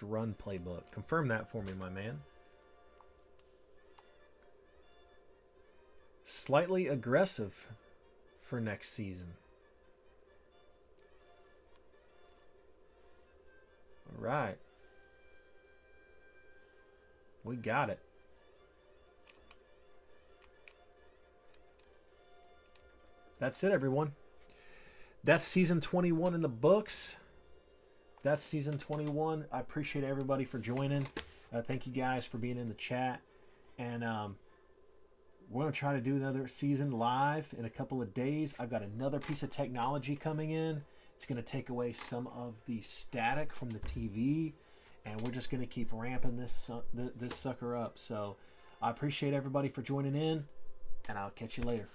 [SPEAKER 1] run playbook. Confirm that for me, my man. Slightly aggressive for next season. All right. We got it. That's it, everyone. That's season 21 in the books. That's season 21. I appreciate everybody for joining. Thank you guys for being in the chat. And we're going to try to do another season live in a couple of days. I've got another piece of technology coming in. It's going to take away some of the static from the TV. And we're just going to keep ramping this sucker up. So I appreciate everybody for joining in. And I'll catch you later.